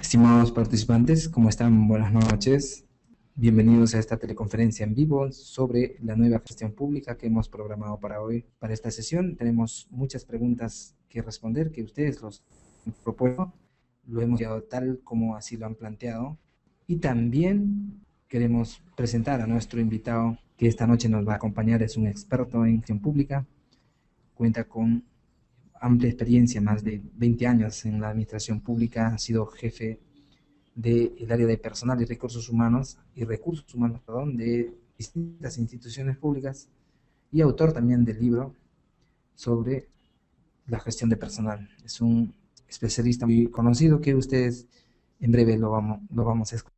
Estimados participantes, ¿cómo están? Buenas noches. Bienvenidos a esta teleconferencia en vivo sobre la nueva gestión pública que hemos programado para hoy. Para esta sesión tenemos muchas preguntas que responder que ustedes los han propuesto. Lo hemos llevado tal como así lo han planteado. Y también queremos presentar a nuestro invitado que esta noche nos va a acompañar. Es un experto en gestión pública. Cuenta con amplia experiencia, más de 20 años en la administración pública. Ha sido jefe del área de personal y recursos humanos, de distintas instituciones públicas y autor también del libro sobre la gestión de personal. Es un especialista muy conocido que ustedes en breve lo vamos a escuchar.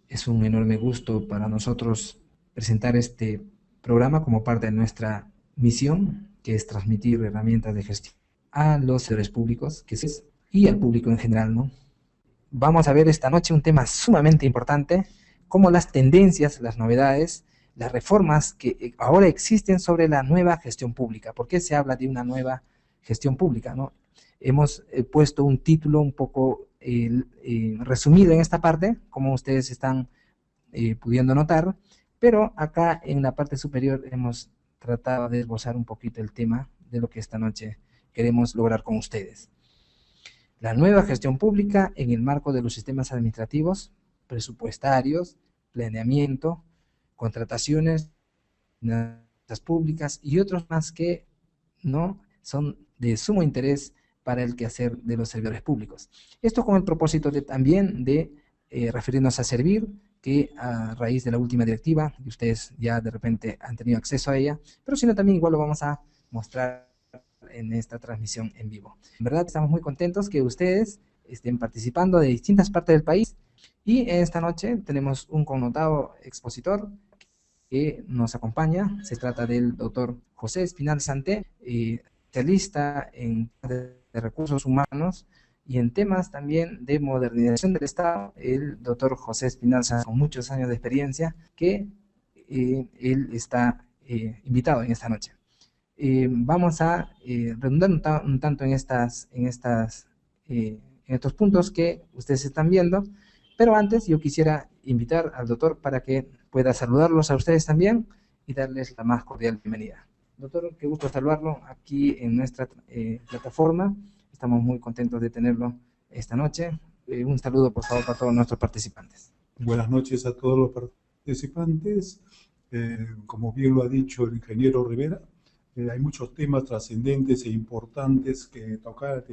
Es un enorme gusto para nosotros presentar este programa como parte de nuestra misión, que es transmitir herramientas de gestión a los servidores públicos y al público en general, ¿no? Vamos a ver esta noche un tema sumamente importante, como las tendencias, las novedades, las reformas que ahora existen sobre la nueva gestión pública. ¿Por qué se habla de una nueva gestión pública, no? Hemos puesto un título un poco resumido en esta parte, como ustedes están pudiendo notar, pero acá en la parte superior hemos tratado de esbozar un poquito el tema de lo que esta noche queremos lograr con ustedes. La nueva gestión pública en el marco de los sistemas administrativos, presupuestarios, planeamiento, contrataciones públicas y otros más que no son de sumo interés para el quehacer de los servidores públicos. Esto con el propósito también de referirnos a Servir, que a raíz de la última directiva, y ustedes ya de repente han tenido acceso a ella, pero si no también igual lo vamos a mostrar en esta transmisión en vivo. En verdad estamos muy contentos que ustedes estén participando de distintas partes del país y esta noche tenemos un connotado expositor que nos acompaña. Se trata del doctor José Espinal Santé, especialista en de recursos humanos y en temas también de modernización del Estado. El doctor José Espinal Santé, con muchos años de experiencia, que él está invitado en esta noche. Vamos a redundar un tanto en estos puntos que ustedes están viendo, pero antes yo quisiera invitar al doctor para que pueda saludarlos a ustedes también y darles la más cordial bienvenida. Doctor, qué gusto saludarlo aquí en nuestra plataforma. Estamos muy contentos de tenerlo esta noche. Un saludo, por favor, para todos nuestros participantes. Buenas noches a todos los participantes. Como bien lo ha dicho el ingeniero Rivera, hay muchos temas trascendentes e importantes que tocar,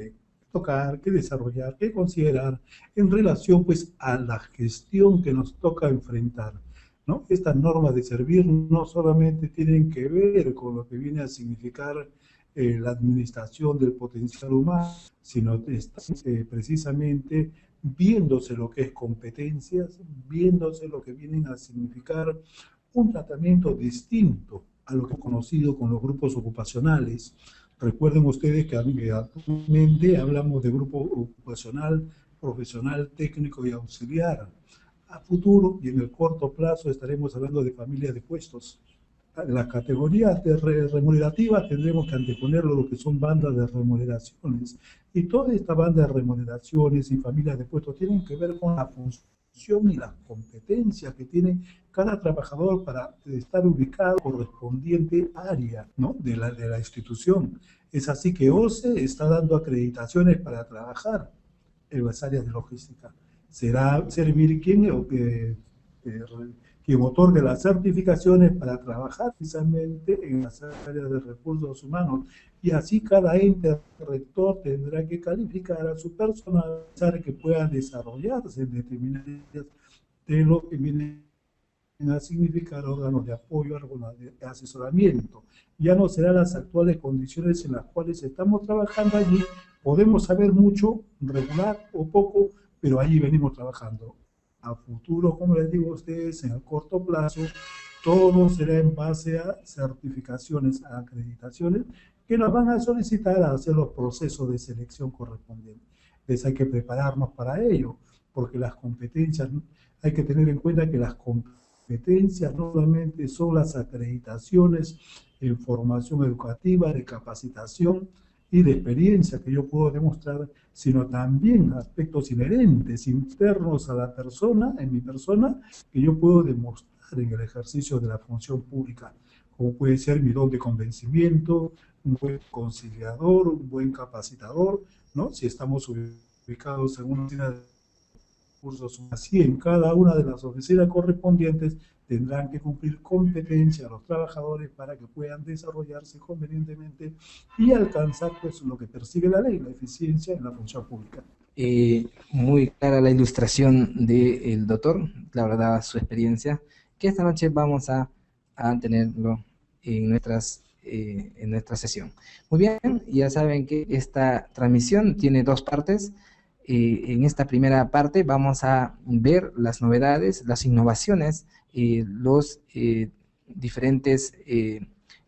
que desarrollar, que considerar en relación pues a la gestión que nos toca enfrentar, ¿no? Estas normas de Servir no solamente tienen que ver con lo que viene a significar la administración del potencial humano, sino precisamente viéndose lo que es competencias, viéndose lo que vienen a significar un tratamiento distinto a lo que es conocido con los grupos ocupacionales. Recuerden ustedes que actualmente hablamos de grupo ocupacional, profesional, técnico y auxiliar. A futuro y en el corto plazo estaremos hablando de familias de puestos. Las categorías remunerativas tendremos que anteponer lo que son bandas de remuneraciones. Y toda esta banda de remuneraciones y familias de puestos tienen que ver con la función y las competencias que tiene cada trabajador para estar ubicado en la correspondiente área, ¿no? de la institución. Es así que OCE está dando acreditaciones para trabajar en las áreas de logística. Será Servir quien otorgue las certificaciones para trabajar precisamente en las áreas de recursos humanos. Y así cada ente rector tendrá que calificar a su personal para que pueda desarrollarse en determinadas de lo que viene a significar órganos de apoyo, órganos de asesoramiento. Ya no serán las actuales condiciones en las cuales estamos trabajando allí. Podemos saber mucho, regular o poco, pero allí venimos trabajando. A futuro, como les digo a ustedes, en el corto plazo, todo será en base a certificaciones, a acreditaciones, que nos van a solicitar a hacer los procesos de selección correspondientes. Entonces hay que prepararnos para ello, porque las competencias, hay que tener en cuenta que las competencias no solamente son las acreditaciones en formación educativa, de capacitación, y de experiencia que yo puedo demostrar, sino también aspectos inherentes, internos a la persona, en mi persona, que yo puedo demostrar en el ejercicio de la función pública, como puede ser mi don de convencimiento, un buen conciliador, un buen capacitador, ¿no? Si estamos ubicados en una oficina de cursos, así en cada una de las oficinas correspondientes tendrán que cumplir competencia a los trabajadores para que puedan desarrollarse convenientemente y alcanzar pues lo que persigue la ley, la eficiencia en la función pública. Muy clara la ilustración del doctor, la verdad, su experiencia, que esta noche vamos a tenerlo en nuestra sesión. Muy bien, ya saben que esta transmisión tiene dos partes. En esta primera parte vamos a ver las novedades, las innovaciones, los diferentes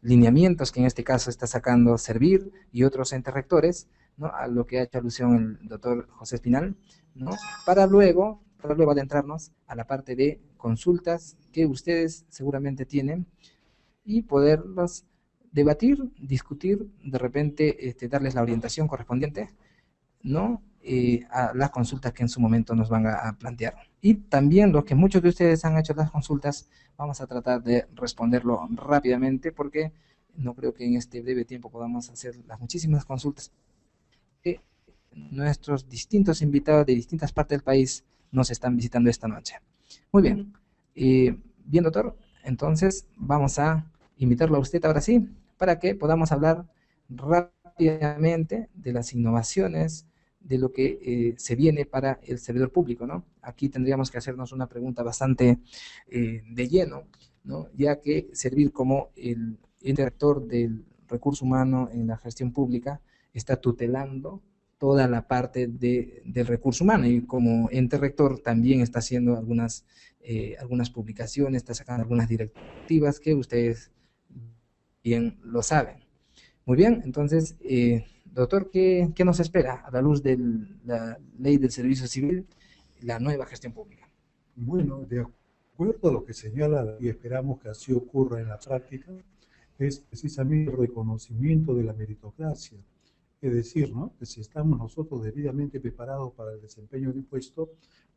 lineamientos que en este caso está sacando Servir y otros entes rectores, ¿no? A lo que ha hecho alusión el doctor José Espinal, ¿no? Para luego adentrarnos a la parte de consultas que ustedes seguramente tienen y poderlos debatir, discutir, de repente darles la orientación correspondiente, ¿no? A las consultas que en su momento nos van a plantear. Y también lo que muchos de ustedes han hecho las consultas, vamos a tratar de responderlo rápidamente porque no creo que en este breve tiempo podamos hacer las muchísimas consultas que nuestros distintos invitados de distintas partes del país nos están visitando esta noche. Muy bien. Bien, doctor, entonces vamos a invitarlo a usted ahora sí para que podamos hablar rápidamente de las innovaciones, de lo que se viene para el servidor público, ¿no? Aquí tendríamos que hacernos una pregunta bastante de lleno, ¿no? Ya que Servir como el director del recurso humano en la gestión pública está tutelando toda la parte del recurso humano y como ente rector también está haciendo algunas publicaciones, está sacando algunas directivas que ustedes bien lo saben. Muy bien, entonces, doctor, ¿qué nos espera a la luz de la ley del servicio civil, la nueva gestión pública? Bueno, de acuerdo a lo que señala y esperamos que así ocurra en la práctica, es precisamente el reconocimiento de la meritocracia. Es decir, ¿no? Que si estamos nosotros debidamente preparados para el desempeño de un puesto,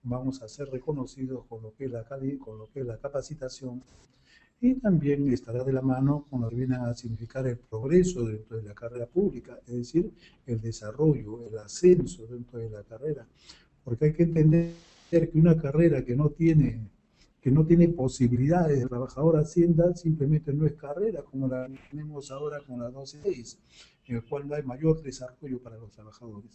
vamos a ser reconocidos con lo que es con lo que es la capacitación, y también estará de la mano con lo que viene a significar el progreso dentro de la carrera pública, es decir, el desarrollo, el ascenso dentro de la carrera. Porque hay que entender que una carrera que no tiene posibilidades de trabajador Hacienda simplemente no es carrera, como la tenemos ahora con la 12.6, en el cual no hay mayor desarrollo para los trabajadores.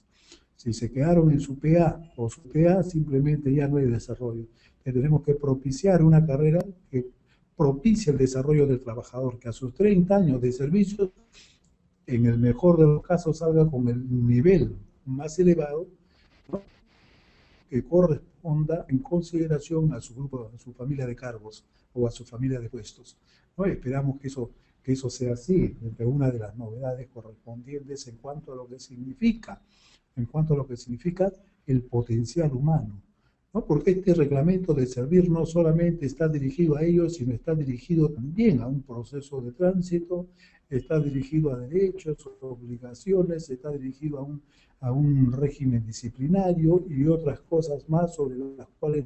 Si se quedaron en su PA o su TA, simplemente ya no hay desarrollo. Tenemos que propiciar una carrera que propicie el desarrollo del trabajador, que a sus 30 años de servicio, en el mejor de los casos, salga con el nivel más elevado, ¿no? Que corresponda en consideración a su grupo, a su familia de cargos o a su familia de puestos, ¿no? Esperamos que eso sea así, entre una de las novedades correspondientes en cuanto a lo que significa, el potencial humano, ¿no? Porque este reglamento de Servir no solamente está dirigido a ellos, sino está dirigido también a un proceso de tránsito, está dirigido a derechos, obligaciones, está dirigido a un régimen disciplinario y otras cosas más sobre las cuales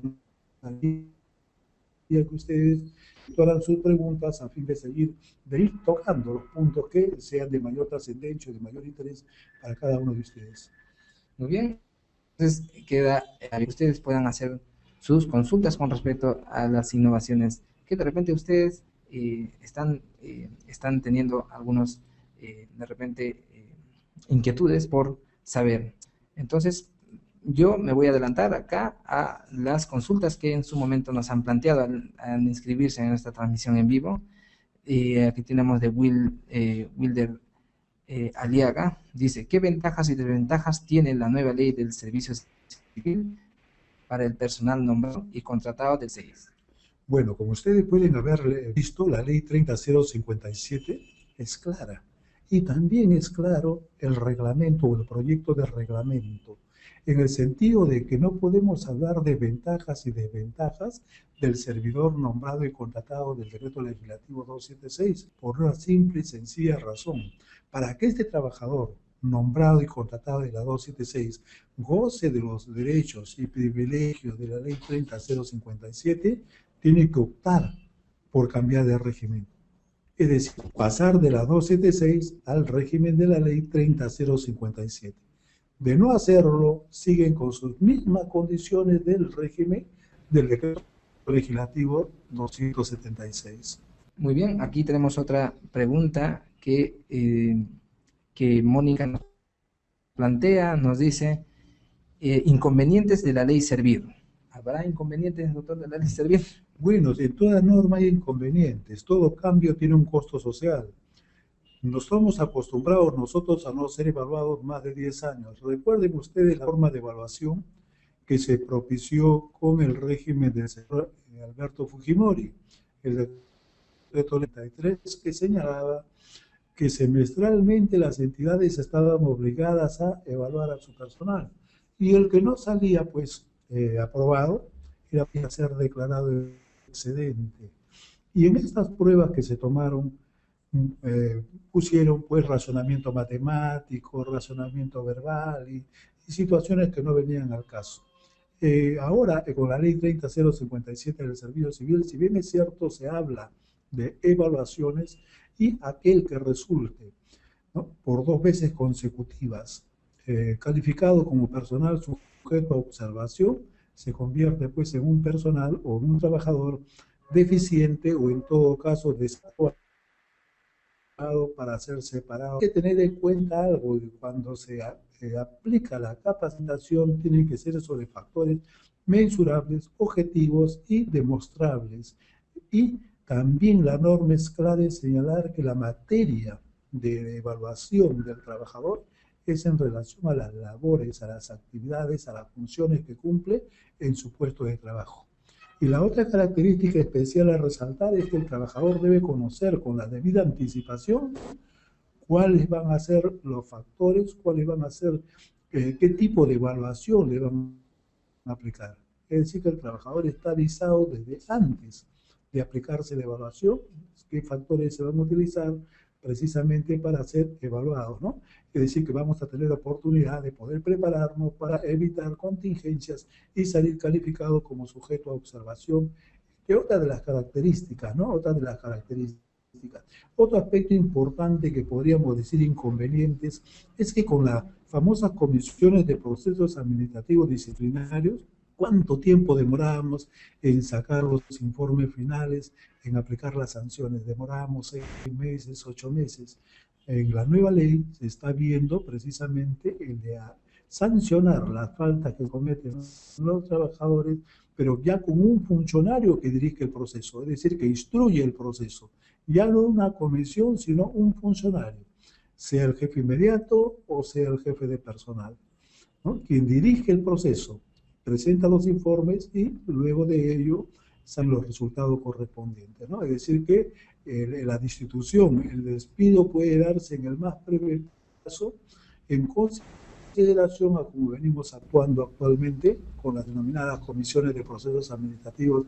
que ustedes todas sus preguntas a fin de ir tocando los puntos que sean de mayor trascendencia, de mayor interés para cada uno de ustedes. Muy bien, entonces queda que ustedes puedan hacer sus consultas con respecto a las innovaciones que de repente ustedes están teniendo algunos de repente inquietudes por saber. Entonces, yo me voy a adelantar acá a las consultas que en su momento nos han planteado al inscribirse en esta transmisión en vivo. Aquí tenemos de Wilder Aliaga. Dice, ¿qué ventajas y desventajas tiene la nueva ley del servicio civil para el personal nombrado y contratado del SEIS? Bueno, como ustedes pueden haber visto, la ley 30057 es clara. Y también es claro el reglamento o el proyecto de reglamento, en el sentido de que no podemos hablar de ventajas y desventajas del servidor nombrado y contratado del Decreto Legislativo 276, por una simple y sencilla razón. Para que este trabajador nombrado y contratado de la 276 goce de los derechos y privilegios de la ley 30057, tiene que optar por cambiar de régimen. Es decir, pasar de la 276 al régimen de la ley 30057. De no hacerlo, siguen con sus mismas condiciones del régimen del decreto legislativo 276. Muy bien, aquí tenemos otra pregunta que Mónica nos plantea, nos dice, inconvenientes de la ley Servir. ¿Habrá inconvenientes, doctor, de la ley Servir? Bueno, en toda norma hay inconvenientes, todo cambio tiene un costo social. Nos estamos acostumbrados nosotros a no ser evaluados más de 10 años. Recuerden ustedes la forma de evaluación que se propició con el régimen del señor Alberto Fujimori, el decreto 33, que señalaba que semestralmente las entidades estaban obligadas a evaluar a su personal. Y el que no salía, pues, aprobado, era a ser declarado excedente. Y en estas pruebas que se tomaron, pusieron pues razonamiento matemático, razonamiento verbal y situaciones que no venían al caso. Ahora, con la ley 30057 del Servicio Civil, si bien es cierto, se habla de evaluaciones y aquel que resulte, ¿no?, por 2 veces consecutivas calificado como personal sujeto a observación, se convierte pues en un personal o en un trabajador deficiente o en todo caso desadecuado para ser separado. Hay que tener en cuenta algo: cuando se aplica la capacitación tienen que ser sobre factores mensurables, objetivos y demostrables. Y también la norma es clara en señalar que la materia de evaluación del trabajador es en relación a las labores, a las actividades, a las funciones que cumple en su puesto de trabajo. Y la otra característica especial a resaltar es que el trabajador debe conocer con la debida anticipación cuáles van a ser los factores, cuáles van a ser, qué tipo de evaluación le van a aplicar. Es decir, que el trabajador está avisado desde antes de aplicarse la evaluación, qué factores se van a utilizar precisamente para ser evaluados, ¿no? Es decir, que vamos a tener oportunidad de poder prepararnos para evitar contingencias y salir calificado como sujeto a observación, que otra de las características, ¿no? Otra de las características. Otro aspecto importante que podríamos decir inconvenientes es que con las famosas comisiones de procesos administrativos disciplinarios, ¿cuánto tiempo demorábamos en sacar los informes finales, en aplicar las sanciones? Demorábamos 6 meses, 8 meses. En la nueva ley se está viendo precisamente el de sancionar las faltas que cometen los trabajadores, pero ya con un funcionario que dirige el proceso, es decir, que instruye el proceso. Ya no una comisión, sino un funcionario, sea el jefe inmediato o sea el jefe de personal, ¿no?, quien dirige el proceso, presenta los informes y luego de ello salen los resultados correspondientes, ¿no? Es decir, que la destitución, el despido puede darse en el más breve plazo en consideración a cómo venimos actuando actualmente con las denominadas comisiones de procesos administrativos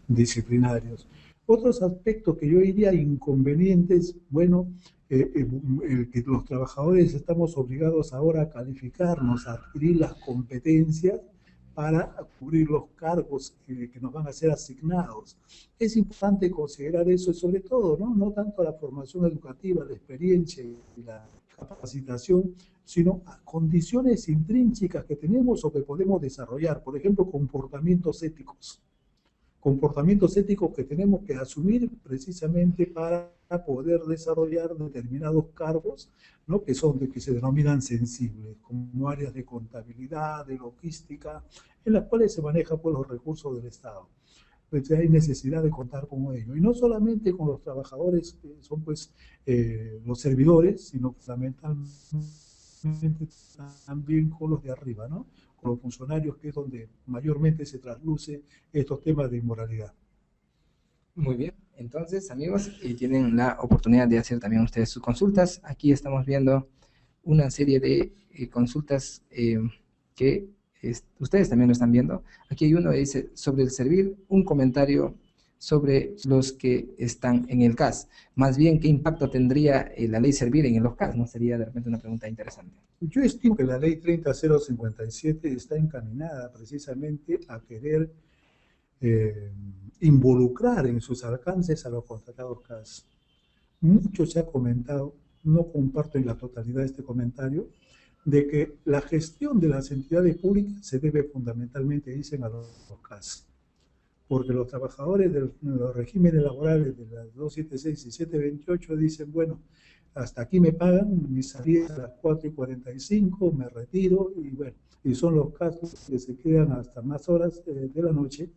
disciplinarios. Otros aspectos que yo diría inconvenientes, bueno, que los trabajadores estamos obligados ahora a calificarnos, a adquirir las competencias para cubrir los cargos que nos van a ser asignados. Es importante considerar eso y sobre todo, no tanto la formación educativa, la experiencia y la capacitación, sino a condiciones intrínsecas que tenemos o que podemos desarrollar, por ejemplo, comportamientos éticos que tenemos que asumir precisamente para poder desarrollar determinados cargos, ¿no?, que se denominan sensibles, como áreas de contabilidad, de logística, en las cuales se manejan pues los recursos del Estado. Pues hay necesidad de contar con ello, y no solamente con los trabajadores que son pues los servidores, sino fundamentalmente también con los de arriba, ¿no?, con los funcionarios, que es donde mayormente se trasluce estos temas de inmoralidad. Muy bien, entonces amigos, tienen la oportunidad de hacer también ustedes sus consultas. Aquí estamos viendo una serie de consultas que ustedes también lo están viendo. Aquí hay uno que dice: sobre el Servir, un comentario sobre los que están en el CAS. Más bien, ¿qué impacto tendría la ley Servir en los CAS? ¿No sería de repente una pregunta interesante? Yo estimo que la ley 30057 está encaminada precisamente a querer involucrar en sus alcances a los contratados CAS. Mucho se ha comentado, no comparto en la totalidad este comentario, de que la gestión de las entidades públicas se debe fundamentalmente, dicen, a los CAS. Porque los trabajadores de los regímenes laborales de las 276 y 728 dicen, bueno, hasta aquí me pagan, mi salida es a las 4:45, me retiro, y bueno, y son los casos que se quedan hasta más horas de la noche,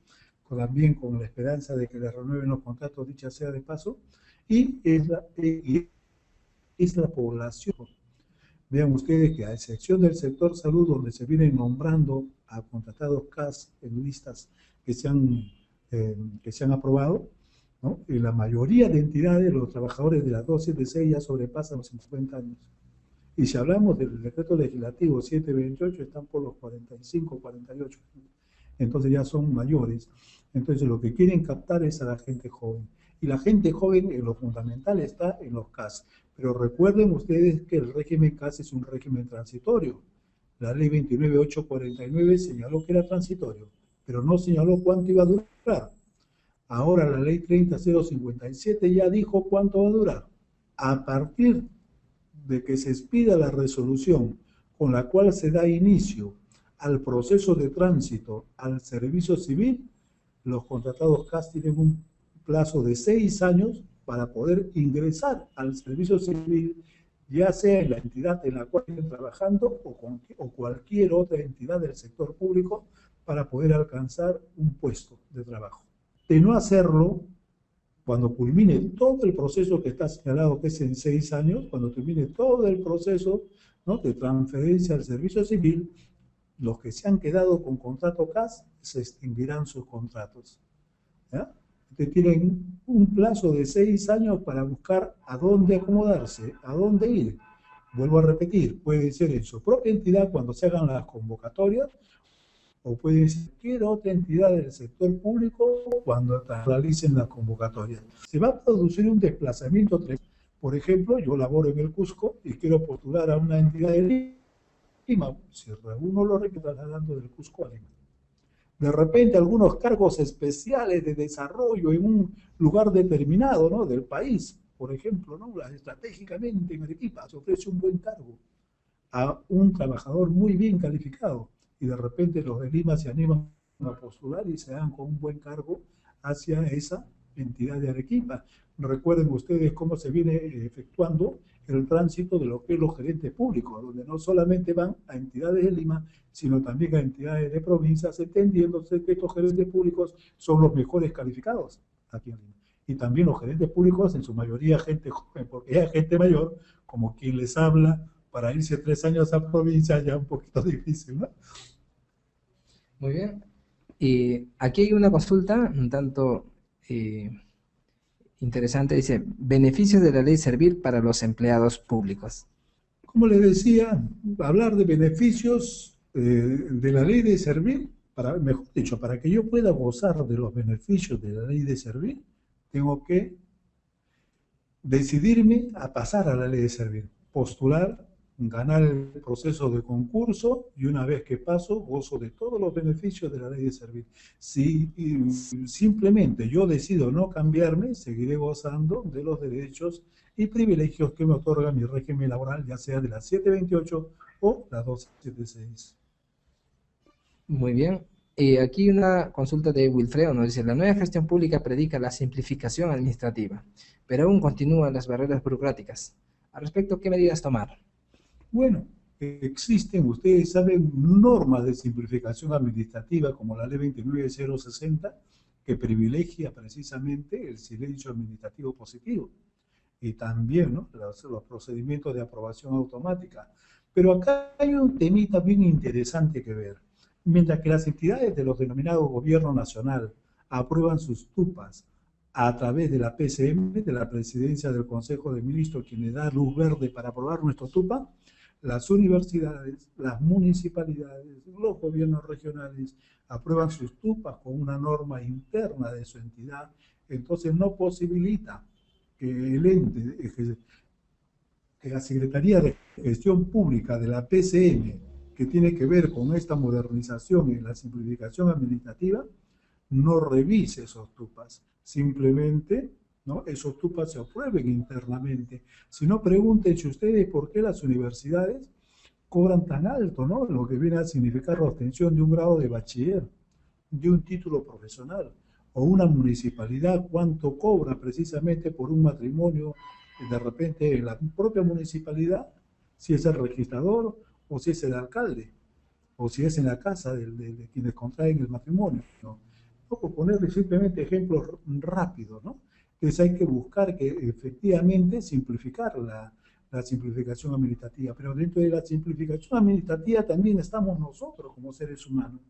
también con la esperanza de que les renueven los contratos, dicha sea de paso, y es la población. Vean ustedes que a excepción del sector salud, donde se vienen nombrando a contratados CAS en listas que se han aprobado, ¿no? Y la mayoría de entidades, los trabajadores de las 276 ya sobrepasan los 50 años. Y si hablamos del decreto legislativo 728, están por los 45, 48. Entonces ya son mayores. Entonces lo que quieren captar es a la gente joven. Y la gente joven, en lo fundamental, está en los CAS. Pero recuerden ustedes que el régimen CAS es un régimen transitorio. La ley 29849 señaló que era transitorio, pero no señaló cuánto iba a durar. Ahora la ley 30057 ya dijo cuánto va a durar. A partir de que se expida la resolución con la cual se da inicio al proceso de tránsito al servicio civil, los contratados CAS tienen un plazo de 6 años para poder ingresar al servicio civil, ya sea en la entidad en la cual estén trabajando o cualquier otra entidad del sector público, para poder alcanzar un puesto de trabajo. De no hacerlo, cuando culmine todo el proceso que está señalado, que es en 6 años, cuando termine todo el proceso, ¿no?, de transferencia al servicio civil, los que se han quedado con contrato CAS se extinguirán sus contratos. ¿Ya? Tienen un plazo de 6 años para buscar a dónde acomodarse, a dónde ir. Vuelvo a repetir, puede ser en su propia entidad cuando se hagan las convocatorias, o puede ser cualquier otra entidad del sector público cuando realicen las convocatorias. Se va a producir un desplazamiento. Por ejemplo, yo laboro en el Cusco y quiero postular a una entidad de Lima. Si reúno los requisitos, trasladando del Cusco a Lima. De repente, algunos cargos especiales de desarrollo en un lugar determinado, ¿no?, del país, por ejemplo, ¿no?, estratégicamente en Arequipa, se ofrece un buen cargo a un trabajador muy bien calificado, y de repente los de Lima se animan a postular y se dan con un buen cargo hacia esa entidad de Arequipa. Recuerden ustedes cómo se viene efectuando el tránsito de lo que es los gerentes públicos, donde no solamente van a entidades de Lima, sino también a entidades de provincias, entendiéndose que estos gerentes públicos son los mejores calificados aquí en Lima. Y también los gerentes públicos, en su mayoría gente joven, porque hay gente mayor, como quien les habla, para irse 3 años a provincia ya un poquito difícil, ¿no? Muy bien. Y aquí hay una consulta un tanto interesante. Dice, beneficios de la ley Servir para los empleados públicos. Como les decía, hablar de beneficios de la ley de Servir, mejor dicho, para que yo pueda gozar de los beneficios de la ley de Servir, tengo que decidirme a pasar a la ley de Servir, postular, ganar el proceso de concurso, y una vez que paso, gozo de todos los beneficios de la ley de Servir. Si simplemente yo decido no cambiarme, seguiré gozando de los derechos y privilegios que me otorga mi régimen laboral, ya sea de la 728 o la 276. Muy bien. Aquí una consulta de Wilfredo nos dice, la nueva gestión pública predica la simplificación administrativa, pero aún continúan las barreras burocráticas. Al respecto, ¿qué medidas tomar? Bueno, existen, ustedes saben, normas de simplificación administrativa como la ley 29060, que privilegia precisamente el silencio administrativo positivo, y también, ¿no?, los procedimientos de aprobación automática. Pero acá hay un temita bien interesante que ver. Mientras que las entidades de los denominados gobierno nacional aprueban sus TUPAs a través de la PCM, de la Presidencia del Consejo de Ministros, quien le da luz verde para aprobar nuestro TUPA, las universidades, las municipalidades, los gobiernos regionales aprueban sus TUPAs con una norma interna de su entidad, Entonces no posibilita que el ente, que la Secretaría de Gestión Pública de la PCM, que tiene que ver con esta modernización y la simplificación administrativa, no revise esos TUPAS. Simplemente, ¿no?, esos TUPAS se aprueben internamente. Si no, pregúntense ustedes por qué las universidades cobran tan alto, ¿no?, lo que viene a significar la obtención de un grado de bachiller, de un título profesional, o una municipalidad cuánto cobra precisamente por un matrimonio, de repente en la propia municipalidad, si es el registrador o si es el alcalde, o si es en la casa de quienes contraen el matrimonio, ¿no? No, por ponerle simplemente ejemplos rápidos, ¿no? Entonces hay que buscar que efectivamente simplificar la simplificación administrativa, pero dentro de la simplificación administrativa también estamos nosotros como seres humanos.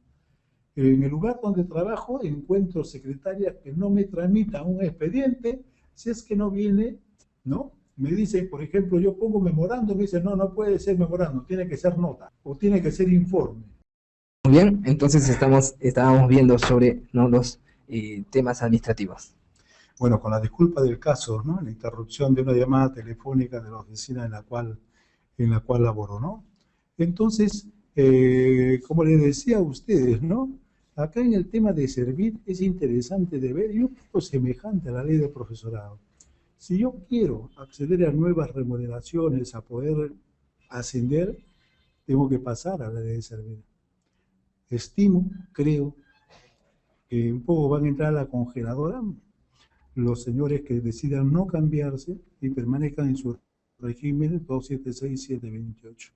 En el lugar donde trabajo encuentro secretarias que no me tramitan un expediente si es que no viene, ¿no? Me dicen, por ejemplo, yo pongo memorando, me dicen, no, no puede ser memorando, tiene que ser nota o tiene que ser informe. Muy bien, entonces estábamos viendo sobre, ¿no?, los temas administrativos. Bueno, con la disculpa del caso, ¿no?, la interrupción de una llamada telefónica de la oficina en la cual laboro, ¿no? Entonces, como les decía a ustedes, ¿no?, acá en el tema de servir es interesante de ver, y un poco semejante a la ley del profesorado. Si yo quiero acceder a nuevas remuneraciones, a poder ascender, tengo que pasar a la ley de servir. Estimo, creo, que un poco van a entrar a la congeladora los señores que decidan no cambiarse y permanezcan en su régimen 276-728.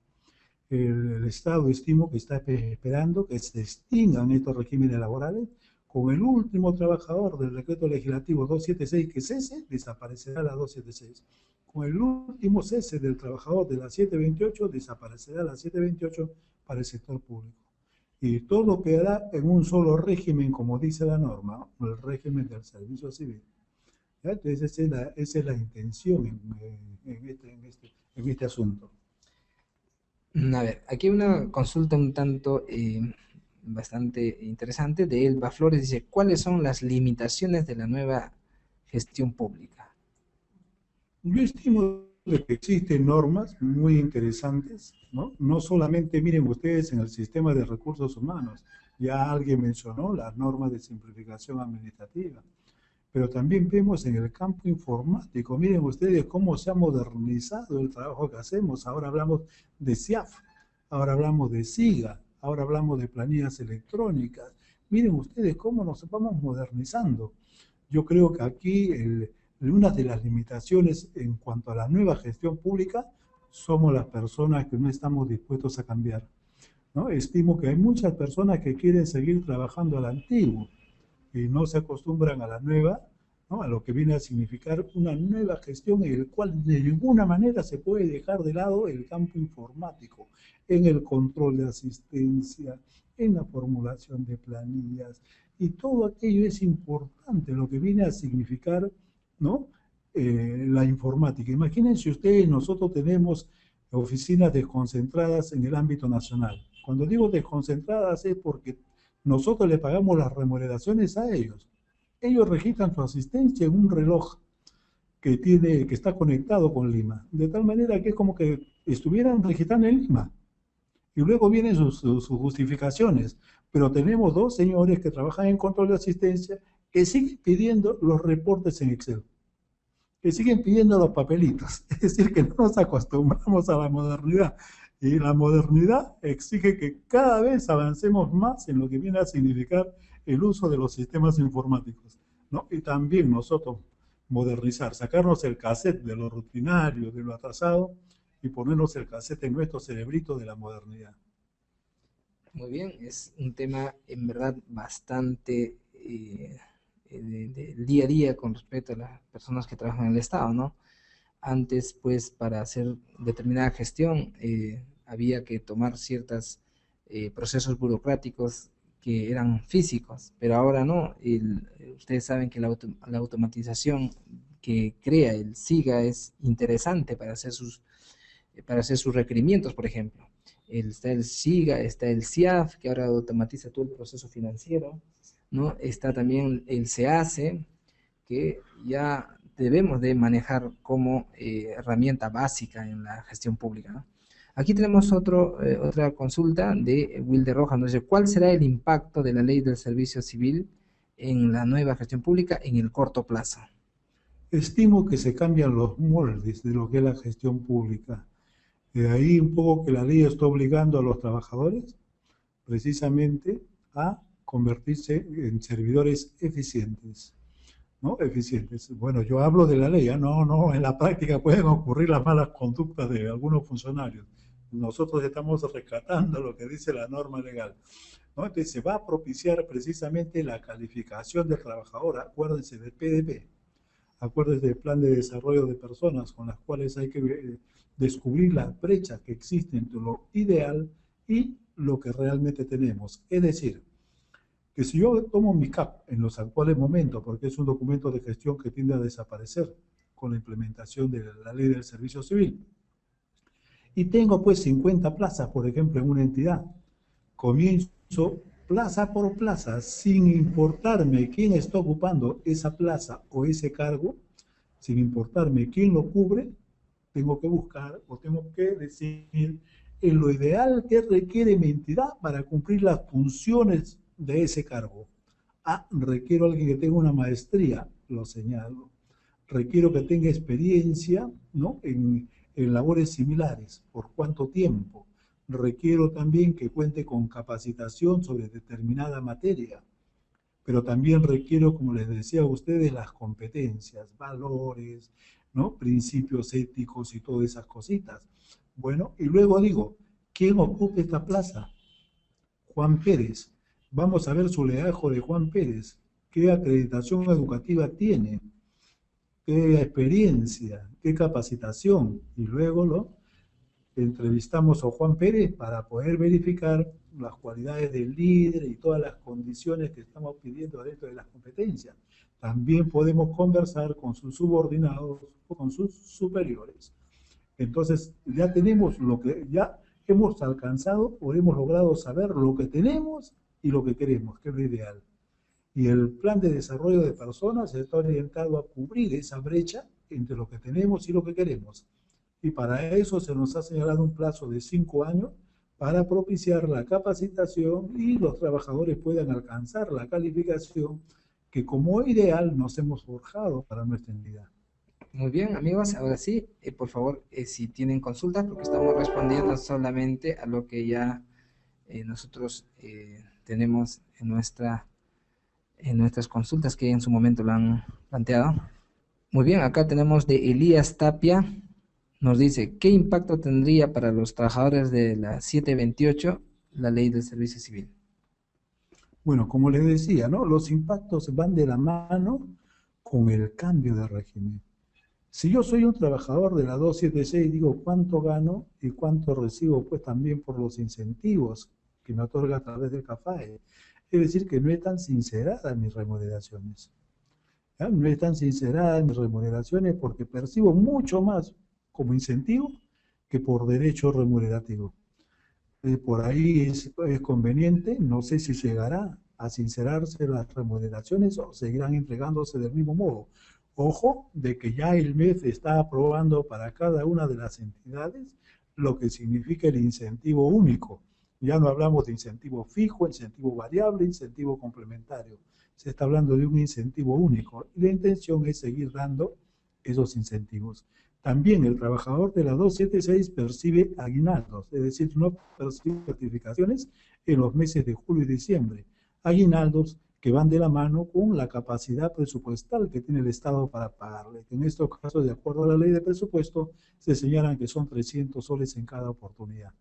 El Estado estimo que está esperando que se extingan estos regímenes laborales. Con el último trabajador del decreto legislativo 276 que cese, desaparecerá la 276. Con el último cese del trabajador de la 728, desaparecerá la 728 para el sector público. Y todo quedará en un solo régimen, como dice la norma, el régimen del servicio civil. ¿Ya? Entonces esa es la intención en este asunto. A ver, aquí hay una consulta un tanto bastante interesante de Elba Flores. Dice, ¿cuáles son las limitaciones de la nueva gestión pública? Yo estimo que existen normas muy interesantes, ¿no? No solamente, miren ustedes, en el sistema de recursos humanos, ya alguien mencionó las normas de simplificación administrativa, pero también vemos en el campo informático, miren ustedes cómo se ha modernizado el trabajo que hacemos. Ahora hablamos de SIAF, ahora hablamos de SIGA, ahora hablamos de planillas electrónicas. Miren ustedes cómo nos vamos modernizando. Yo creo que aquí una de las limitaciones en cuanto a la nueva gestión pública somos las personas que no estamos dispuestos a cambiar, ¿no? Estimo que hay muchas personas que quieren seguir trabajando al antiguo y no se acostumbran a la nueva, ¿no?, a lo que viene a significar una nueva gestión en el cual de ninguna manera se puede dejar de lado el campo informático, en el control de asistencia, en la formulación de planillas, y todo aquello es importante, lo que viene a significar, ¿no?, la informática. Imagínense ustedes, nosotros tenemos oficinas desconcentradas en el ámbito nacional. Cuando digo desconcentradas es porque nosotros le pagamos las remuneraciones a ellos. Ellos registran su asistencia en un reloj que está conectado con Lima, de tal manera que es como que estuvieran registrando en Lima. Y luego vienen sus justificaciones. Pero tenemos dos señores que trabajan en control de asistencia que siguen pidiendo los reportes en Excel, que siguen pidiendo los papelitos. Es decir, que no nos acostumbramos a la modernidad. Y la modernidad exige que cada vez avancemos más en lo que viene a significar el uso de los sistemas informáticos, ¿no? Y también nosotros modernizar, sacarnos el cassette de lo rutinario, de lo atrasado, y ponernos el cassette en nuestro cerebrito de la modernidad. Muy bien, es un tema en verdad bastante del día a día con respecto a las personas que trabajan en el Estado, ¿no? Antes, pues, para hacer determinada gestión había que tomar ciertos procesos burocráticos que eran físicos, pero ahora no. Ustedes saben que la automatización que crea el SIGA es interesante para hacer sus requerimientos, por ejemplo. Está el SIGA, está el SIAF, que ahora automatiza todo el proceso financiero, ¿no? Está también el SEACE, que ya debemos de manejar como herramienta básica en la gestión pública, ¿no? Aquí tenemos otra consulta de Wilder Rojas. Nos dice, ¿cuál será el impacto de la ley del servicio civil en la nueva gestión pública en el corto plazo? Estimo que se cambian los moldes de lo que es la gestión pública. De ahí un poco que la ley está obligando a los trabajadores precisamente a convertirse en servidores eficientes, ¿no? Eficientes. Bueno, yo hablo de la ley, ¿eh? No, en la práctica pueden ocurrir las malas conductas de algunos funcionarios. Nosotros estamos rescatando lo que dice la norma legal, ¿no? Entonces se va a propiciar precisamente la calificación del trabajador. Acuérdense del PDP, acuérdense del Plan de Desarrollo de Personas, con las cuales hay que descubrir las brechas que existen entre lo ideal y lo que realmente tenemos. Es decir, que si yo tomo mi CAP en los actuales momentos, porque es un documento de gestión que tiende a desaparecer con la implementación de la ley del servicio civil, y tengo pues 50 plazas, por ejemplo, en una entidad, comienzo plaza por plaza, sin importarme quién está ocupando esa plaza o ese cargo, sin importarme quién lo cubre, tengo que buscar o tengo que decir en lo ideal que requiere mi entidad para cumplir las funciones de ese cargo. Ah, requiero a alguien que tenga una maestría, lo señalo. Requiero que tenga experiencia, ¿no? en labores similares. ¿Por cuánto tiempo? Requiero también que cuente con capacitación sobre determinada materia, pero también requiero, como les decía a ustedes, las competencias, valores, ¿no? Principios éticos y todas esas cositas. Bueno, y luego digo, ¿quién ocupa esta plaza? Juan Pérez. Vamos a ver su legajo de Juan Pérez. ¿Qué acreditación educativa tiene? ¿Qué experiencia? ¿Qué capacitación? Y luego lo entrevistamos a Juan Pérez para poder verificar las cualidades del líder y todas las condiciones que estamos pidiendo dentro de las competencias. También podemos conversar con sus subordinados o con sus superiores. Entonces, ya tenemos lo que ya hemos alcanzado o hemos logrado saber lo que tenemos y lo que queremos, que es lo ideal. Y el plan de desarrollo de personas está orientado a cubrir esa brecha entre lo que tenemos y lo que queremos. Y para eso se nos ha señalado un plazo de 5 años para propiciar la capacitación y los trabajadores puedan alcanzar la calificación que como ideal nos hemos forjado para nuestra entidad. Muy bien, amigos, ahora sí, por favor, si tienen consultas, porque estamos respondiendo solamente a lo que ya nosotros tenemos en nuestras consultas que en su momento lo han planteado. Muy bien, acá tenemos de Elías Tapia, nos dice, ¿qué impacto tendría para los trabajadores de la 728 la ley del servicio civil? Bueno, como les decía, ¿no? Los impactos van de la mano con el cambio de régimen. Si yo soy un trabajador de la 276, digo cuánto gano y cuánto recibo, pues también por los incentivos que me otorga a través del CAFAE. Es decir, que no están sinceradas mis remuneraciones. ¿Ya? No están sinceradas mis remuneraciones porque percibo mucho más como incentivo que por derecho remunerativo. Por ahí es conveniente, no sé si llegará a sincerarse las remuneraciones o seguirán entregándose del mismo modo. Ojo de que ya el MEF está aprobando para cada una de las entidades lo que significa el incentivo único. Ya no hablamos de incentivo fijo, incentivo variable, incentivo complementario. Se está hablando de un incentivo único y la intención es seguir dando esos incentivos. También el trabajador de la 276 percibe aguinaldos, es decir, no percibe certificaciones en los meses de julio y diciembre. Aguinaldos que van de la mano con la capacidad presupuestal que tiene el Estado para pagarle. En estos casos, de acuerdo a la ley de presupuesto, se señalan que son 300 soles en cada oportunidad.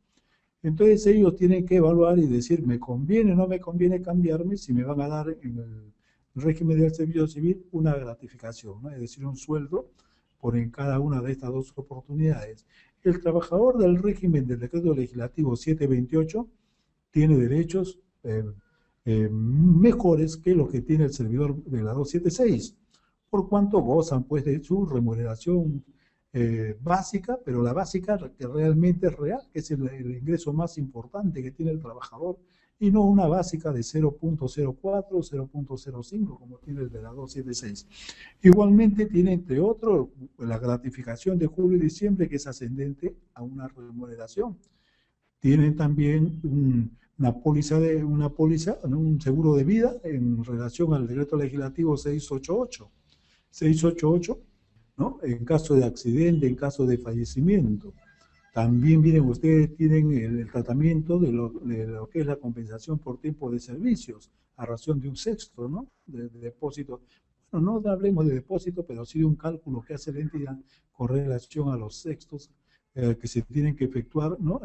Entonces ellos tienen que evaluar y decir, ¿me conviene o no me conviene cambiarme si me van a dar en el régimen del servicio civil una gratificación, ¿no? Es decir, un sueldo por en cada una de estas dos oportunidades? El trabajador del régimen del decreto legislativo 728 tiene derechos mejores que los que tiene el servidor de la 276, por cuanto gozan pues de su remuneración básica, pero la básica que realmente es real, que es el ingreso más importante que tiene el trabajador y no una básica de 0.04 o 0.05 como tiene el de la 276. Igualmente tiene, entre otros, la gratificación de julio y diciembre, que es ascendente a una remuneración. Tienen también una póliza, ¿no?, un seguro de vida en relación al decreto legislativo 688. 688, ¿no?, en caso de accidente, en caso de fallecimiento. También, miren, ustedes tienen el tratamiento de lo que es la compensación por tiempo de servicios, a razón de un sexto, ¿no?, de depósito. Bueno, no hablemos de depósito, pero sí de un cálculo que hace la entidad con relación a los sextos que se tienen que efectuar, ¿no?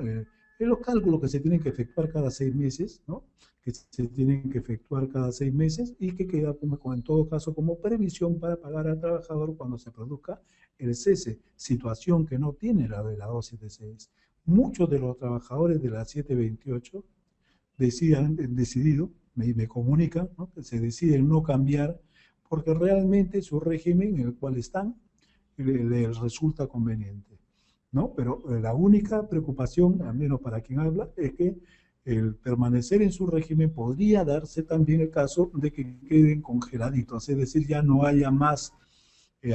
Los cálculos que se tienen que efectuar cada 6 meses, ¿no?, que se tienen que efectuar cada 6 meses y que queda, como en todo caso, como previsión para pagar al trabajador cuando se produzca el cese, situación que no tiene la de la 276. Muchos de los trabajadores de la 728 han decidido, me comunican, ¿no?, que se deciden no cambiar porque realmente su régimen en el cual están les resulta conveniente, ¿no? Pero la única preocupación, al menos para quien habla, es que el permanecer en su régimen podría darse también el caso de que queden congeladitos, es decir, ya no haya más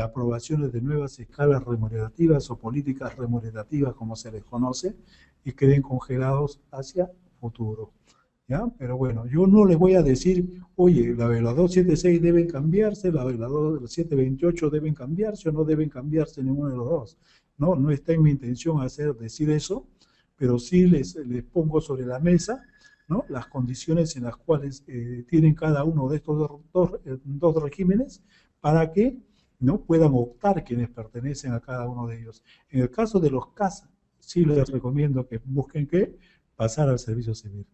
aprobaciones de nuevas escalas remunerativas o políticas remunerativas, como se les conoce, y queden congelados hacia futuro, ¿ya? Pero bueno, yo no les voy a decir, oye, la de la 276 deben cambiarse, la de la 728 deben cambiarse o no deben cambiarse ninguno de los dos. No, no está en mi intención decir eso, pero sí les pongo sobre la mesa, ¿no?, las condiciones en las cuales tienen cada uno de estos dos regímenes para que no puedan optar quienes pertenecen a cada uno de ellos. En el caso de los CAS, sí les recomiendo que busquen pasar al servicio civil.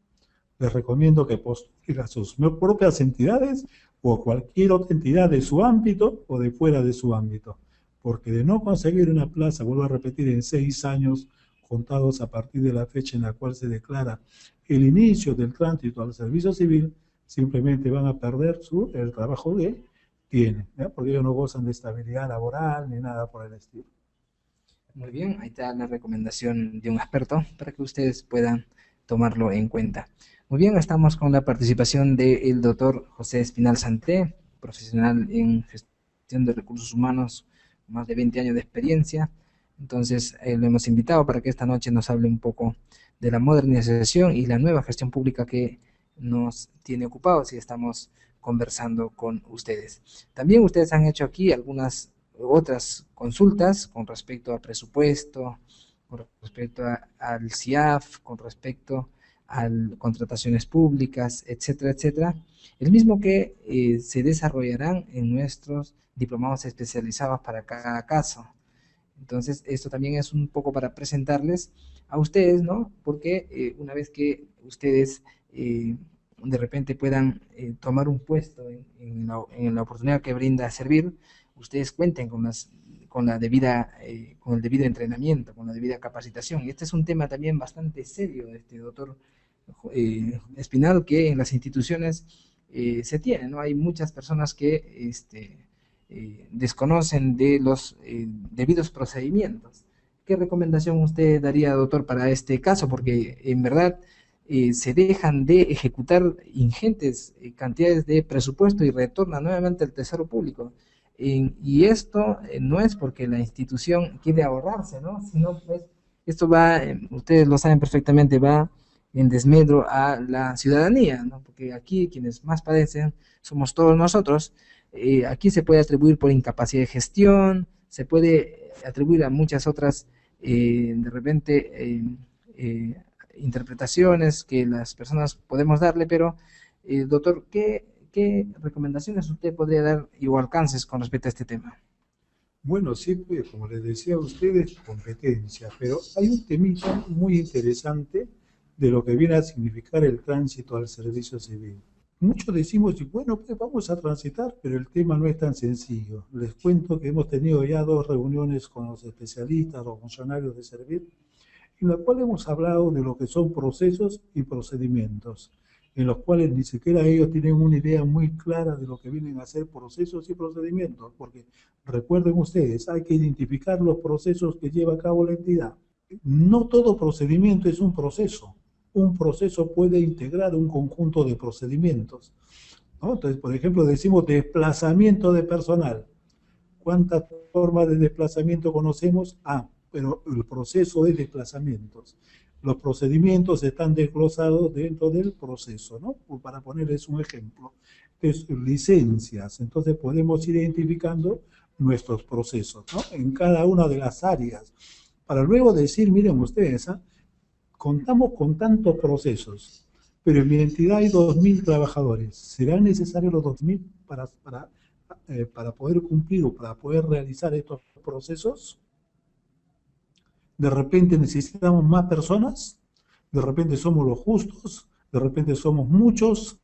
Les recomiendo que postulen a sus propias entidades o a cualquier otra entidad de su ámbito o de fuera de su ámbito. Porque de no conseguir una plaza, vuelvo a repetir, en 6 años contados a partir de la fecha en la cual se declara el inicio del tránsito al servicio civil, simplemente van a perder el trabajo que tienen, ¿ya?, porque ellos no gozan de estabilidad laboral ni nada por el estilo. Muy bien, ahí está la recomendación de un experto para que ustedes puedan tomarlo en cuenta. Muy bien, estamos con la participación del doctor José Espinal Santé, profesional en gestión de recursos humanos, más de 20 años de experiencia. Entonces, lo hemos invitado para que esta noche nos hable un poco de la modernización y la nueva gestión pública que nos tiene ocupados y estamos conversando con ustedes. También ustedes han hecho aquí algunas otras consultas con respecto al presupuesto, con respecto al CIAF, con respecto a contrataciones públicas, etcétera, etcétera, el mismo que se desarrollarán en nuestros diplomados especializados para cada caso. Entonces, esto también es un poco para presentarles a ustedes, ¿no? Porque una vez que ustedes de repente puedan tomar un puesto en la oportunidad que brinda servir, ustedes cuenten con la debida, con el debido entrenamiento, con la debida capacitación. Y este es un tema también bastante serio, doctor Espinal, que en las instituciones se tiene, ¿no? Hay muchas personas que desconocen de los debidos procedimientos. ¿Qué recomendación usted daría, doctor, para este caso? Porque en verdad se dejan de ejecutar ingentes cantidades de presupuesto y retorna nuevamente al tesoro público. Y esto no es porque la institución quiere ahorrarse, ¿no?, sino pues esto va, ustedes lo saben perfectamente, va en desmedro a la ciudadanía, ¿no?, porque aquí quienes más padecen somos todos nosotros. Aquí se puede atribuir por incapacidad de gestión, se puede atribuir a muchas otras, de repente, interpretaciones que las personas podemos darle, pero, doctor, ¿qué recomendaciones usted podría dar o alcances con respecto a este tema? Bueno, siempre, como les decía a ustedes, competencia, pero hay un temita muy interesante de lo que viene a significar el tránsito al servicio civil. Muchos decimos, bueno, pues vamos a transitar, pero el tema no es tan sencillo. Les cuento que hemos tenido ya 2 reuniones con los especialistas, los funcionarios de servir, en la cual hemos hablado de lo que son procesos y procedimientos, en los cuales ni siquiera ellos tienen una idea muy clara de lo que vienen a ser procesos y procedimientos, porque recuerden ustedes, hay que identificar los procesos que lleva a cabo la entidad. No todo procedimiento es un proceso, un proceso puede integrar un conjunto de procedimientos, ¿no? Entonces, por ejemplo, decimos desplazamiento de personal. ¿Cuántas formas de desplazamiento conocemos? Ah, pero el proceso de desplazamientos. Los procedimientos están desglosados dentro del proceso, ¿no? Para ponerles un ejemplo. Entonces, licencias. Entonces podemos ir identificando nuestros procesos, ¿no? En cada una de las áreas. Para luego decir, miren ustedes, ¿eh? Contamos con tantos procesos, pero en mi entidad hay 2.000 trabajadores. ¿Serán necesarios los 2.000 para poder cumplir o para poder realizar estos procesos? De repente necesitamos más personas, de repente somos los justos, de repente somos muchos,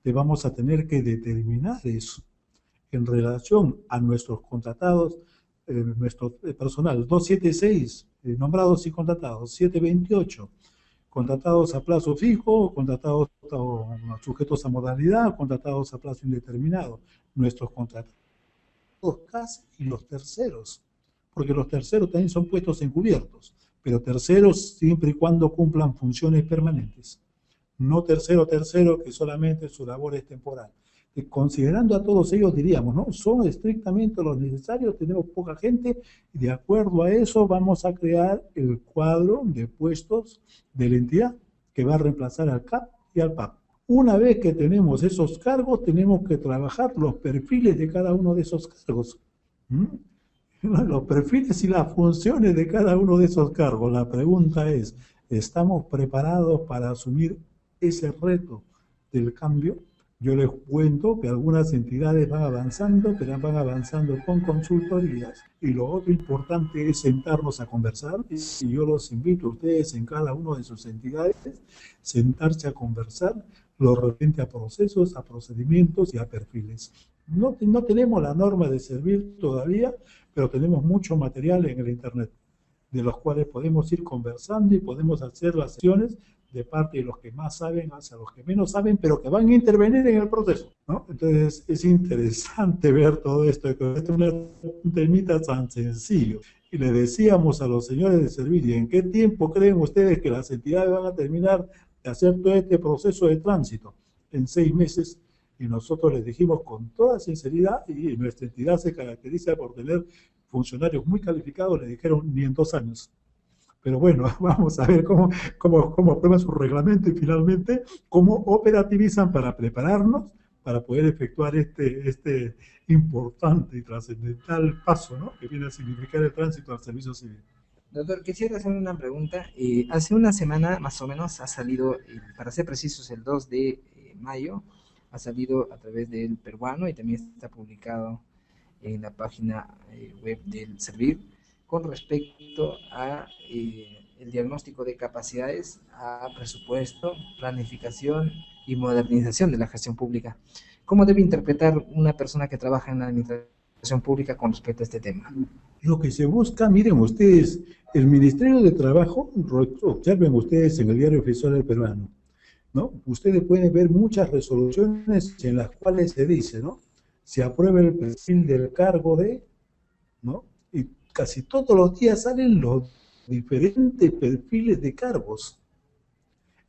vamos a tener que determinar eso en relación a nuestros contratados, nuestro personal 276, nombrados y contratados, 728, contratados a plazo fijo, contratados sujetos a modalidad, contratados a plazo indeterminado, nuestros contratados casi y los terceros, porque los terceros también son puestos encubiertos, pero terceros siempre y cuando cumplan funciones permanentes, no tercero que solamente su labor es temporal. Considerando a todos ellos diríamos, ¿no? Son estrictamente los necesarios, tenemos poca gente y de acuerdo a eso vamos a crear el cuadro de puestos de la entidad que va a reemplazar al CAP y al PAP. Una vez que tenemos esos cargos, tenemos que trabajar los perfiles de cada uno de esos cargos. Los perfiles y las funciones de cada uno de esos cargos. La pregunta es, ¿estamos preparados para asumir ese reto del cambio? Yo les cuento que algunas entidades van avanzando, pero van avanzando con consultorías. Y lo otro importante es sentarnos a conversar. Y yo los invito a ustedes en cada una de sus entidades, sentarse a conversar lo referente a procesos, a procedimientos y a perfiles. No tenemos la norma de servir todavía, pero tenemos mucho material en el Internet, de los cuales podemos ir conversando y podemos hacer las sesiones de parte de los que más saben hacia los que menos saben, pero que van a intervenir en el proceso, ¿no? Entonces es interesante ver todo esto, que es un temita tan sencillo. Y le decíamos a los señores de servir, ¿y en qué tiempo creen ustedes que las entidades van a terminar de hacer todo este proceso de tránsito? En 6 meses. Y nosotros les dijimos con toda sinceridad, y nuestra entidad se caracteriza por tener funcionarios muy calificados, le dijeron ni en 2 años. Pero bueno, vamos a ver cómo aprueban su reglamento y finalmente cómo operativizan para prepararnos para poder efectuar este importante y trascendental paso, ¿no? Que viene a significar el tránsito al servicio civil. Doctor, quisiera hacer una pregunta. Hace una semana más o menos ha salido, para ser precisos, el 2 de mayo, ha salido a través del peruano y también está publicado en la página web del Servir con respecto a el diagnóstico de capacidades, a presupuesto, planificación y modernización de la gestión pública. ¿Cómo debe interpretar una persona que trabaja en la administración pública con respecto a este tema? Lo que se busca, miren ustedes, el Ministerio de Trabajo, observen ustedes en el Diario Oficial del Peruano, ¿no? Ustedes pueden ver muchas resoluciones en las cuales se dice, ¿no? Se aprueba el perfil del cargo de, ¿no? Y casi todos los días salen los diferentes perfiles de cargos.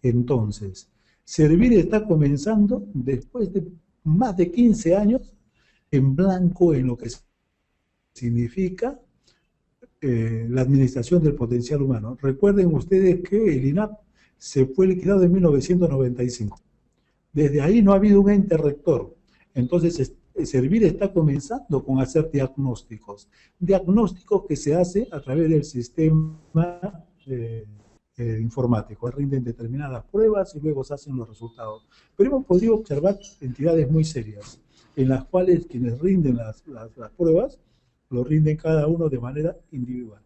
Entonces, Servir está comenzando después de más de 15 años en blanco en lo que significa la administración del potencial humano. Recuerden ustedes que el INAP se fue liquidado en 1995. Desde ahí no ha habido un ente rector. Entonces, Servir está comenzando con hacer diagnósticos. Diagnósticos que se hace a través del sistema informático. Rinden determinadas pruebas y luego se hacen los resultados. Pero hemos podido observar entidades muy serias, en las cuales quienes rinden las pruebas, lo rinden cada uno de manera individual.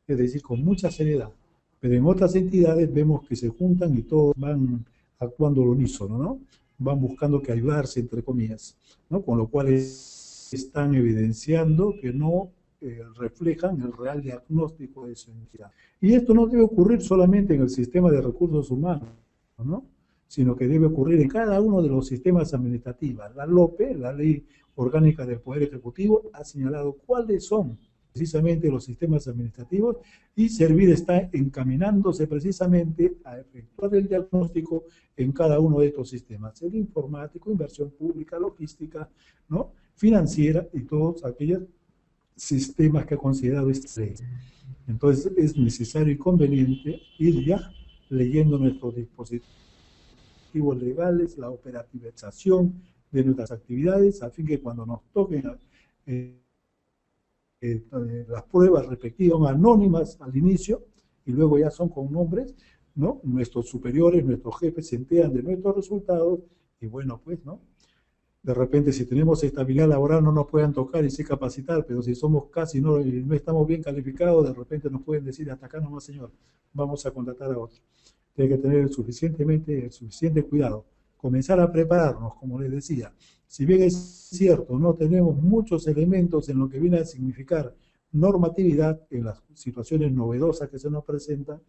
Es decir, con mucha seriedad. Pero en otras entidades vemos que se juntan y todos van actuando al unísono, ¿no? Van buscando que ayudarse, entre comillas, ¿no? Con lo cual están evidenciando que no reflejan el real diagnóstico de su entidad. Y esto no debe ocurrir solamente en el sistema de recursos humanos, ¿no? Sino que debe ocurrir en cada uno de los sistemas administrativos. La LOPE, la Ley Orgánica del Poder Ejecutivo, ha señalado cuáles son precisamente los sistemas administrativos, y Servir está encaminándose precisamente a efectuar el diagnóstico en cada uno de estos sistemas, el informático, inversión pública, logística, ¿no?, financiera y todos aquellos sistemas que ha considerado esta ley. Entonces es necesario y conveniente ir ya leyendo nuestros dispositivos legales, la operativización de nuestras actividades, a fin que cuando nos toquen las pruebas respectivas anónimas al inicio, y luego ya son con nombres, ¿no?, nuestros superiores, nuestros jefes se enteran de nuestros resultados, y bueno, pues, ¿no?, de repente si tenemos estabilidad laboral no nos puedan tocar y sí capacitar, pero si somos casi no estamos bien calificados, de repente nos pueden decir: hasta acá nomás, señor, vamos a contratar a otro. Tiene que tener suficiente cuidado, comenzar a prepararnos, como les decía. Si bien es cierto, no tenemos muchos elementos en lo que viene a significar normatividad en las situaciones novedosas que se nos presentan,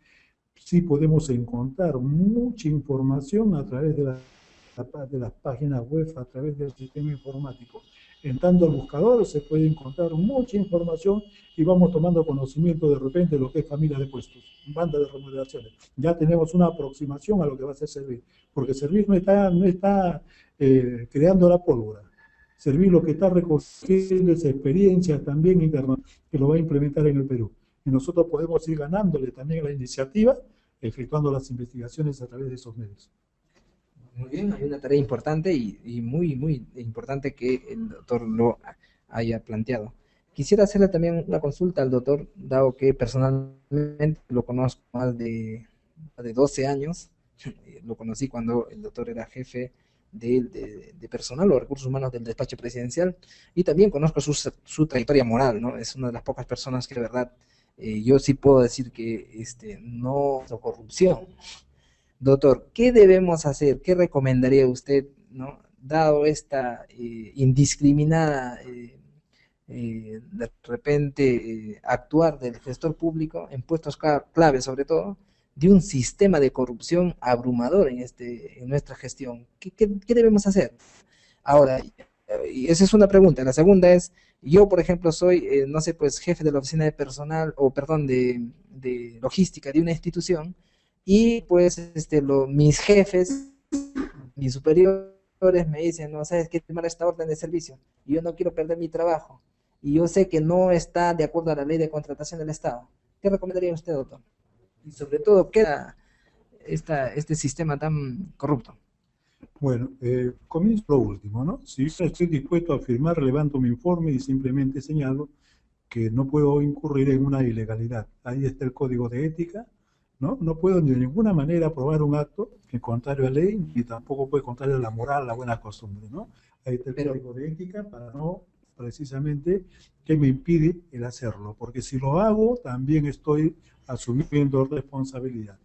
sí podemos encontrar mucha información a través de las páginas web, a través del sistema informático. Entrando al buscador se puede encontrar mucha información y vamos tomando conocimiento de repente de lo que es familia de puestos, banda de remuneraciones. Ya tenemos una aproximación a lo que va a ser Servir, porque Servir no está creando la pólvora. Servir lo que está recogiendo es experiencia también interna que lo va a implementar en el Perú. Y nosotros podemos ir ganándole también la iniciativa, efectuando las investigaciones a través de esos medios. Muy bien, hay una tarea importante y muy, muy importante que el doctor lo haya planteado. Quisiera hacerle también una consulta al doctor, dado que personalmente lo conozco más de 12 años. Lo conocí cuando el doctor era jefe de personal o recursos humanos del despacho presidencial, y también conozco su trayectoria moral, ¿no? Es una de las pocas personas que de verdad yo sí puedo decir que no hizo corrupción. Doctor, ¿qué debemos hacer? ¿Qué recomendaría usted, ¿no?, dado esta indiscriminada, de repente, actuar del gestor público en puestos clave, sobre todo, de un sistema de corrupción abrumador en nuestra gestión? ¿Qué debemos hacer? Ahora, y esa es una pregunta. La segunda es, yo, por ejemplo, soy, no sé, pues jefe de la oficina de personal, o perdón, de logística de una institución, y pues mis jefes, mis superiores me dicen: no, sabes que tomar esta orden de servicio, y yo no quiero perder mi trabajo, y yo sé que no está de acuerdo a la ley de contratación del Estado. ¿Qué recomendaría usted, doctor? Y sobre todo, ¿qué da este sistema tan corrupto? Bueno, comienzo lo último, ¿no? Si yo estoy dispuesto a firmar, levanto mi informe y simplemente señalo que no puedo incurrir en una ilegalidad. Ahí está el código de ética, ¿no? No puedo de ninguna manera aprobar un acto que es contrario a la ley, ni tampoco puede contrario a la moral, a la buena costumbre, ¿no? Ahí está el código de ética para no, precisamente, que me impide el hacerlo, porque si lo hago, también estoy asumiendo responsabilidad.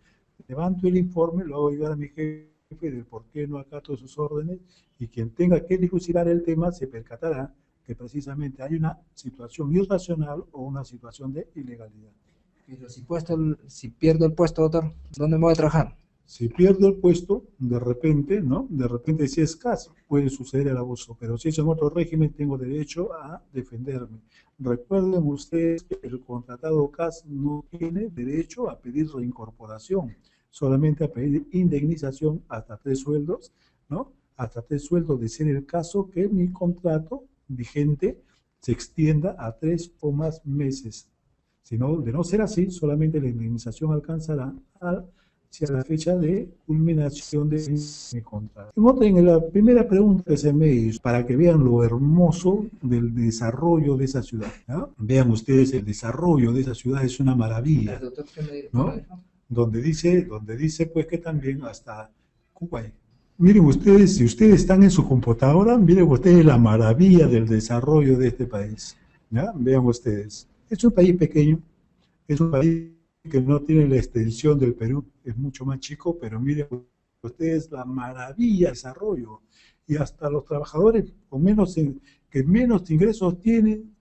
Levanto el informe, lo hago llegar a mi jefe del por qué no acato sus órdenes, y quien tenga que dilucidar el tema se percatará que precisamente hay una situación irracional o una situación de ilegalidad. Pero si pierdo el puesto, doctor, ¿dónde me voy a trabajar? Si pierdo el puesto, de repente, ¿no? De repente, si es caso, puede suceder el abuso, pero si es en otro régimen, tengo derecho a defenderme. Recuerden ustedes que el contratado CAS no tiene derecho a pedir reincorporación, solamente a pedir indemnización hasta 3 sueldos, ¿no? Hasta 3 sueldos, de ser el caso que mi contrato vigente se extienda a 3 o más meses. Sino, de no ser así, solamente la indemnización alcanzará hacia la fecha de culminación de mi contrato. En la primera pregunta que se me hizo, para que vean lo hermoso del desarrollo de esa ciudad, ¿no? Vean ustedes, el desarrollo de esa ciudad es una maravilla, ¿no? Donde dice pues que también hasta Cuba. Miren ustedes, si ustedes están en su computadora, miren ustedes la maravilla del desarrollo de este país, ¿ya? Vean ustedes. Es un país pequeño, es un país que no tiene la extensión del Perú, es mucho más chico, pero miren ustedes la maravilla del desarrollo. Y hasta los trabajadores que menos ingresos tienen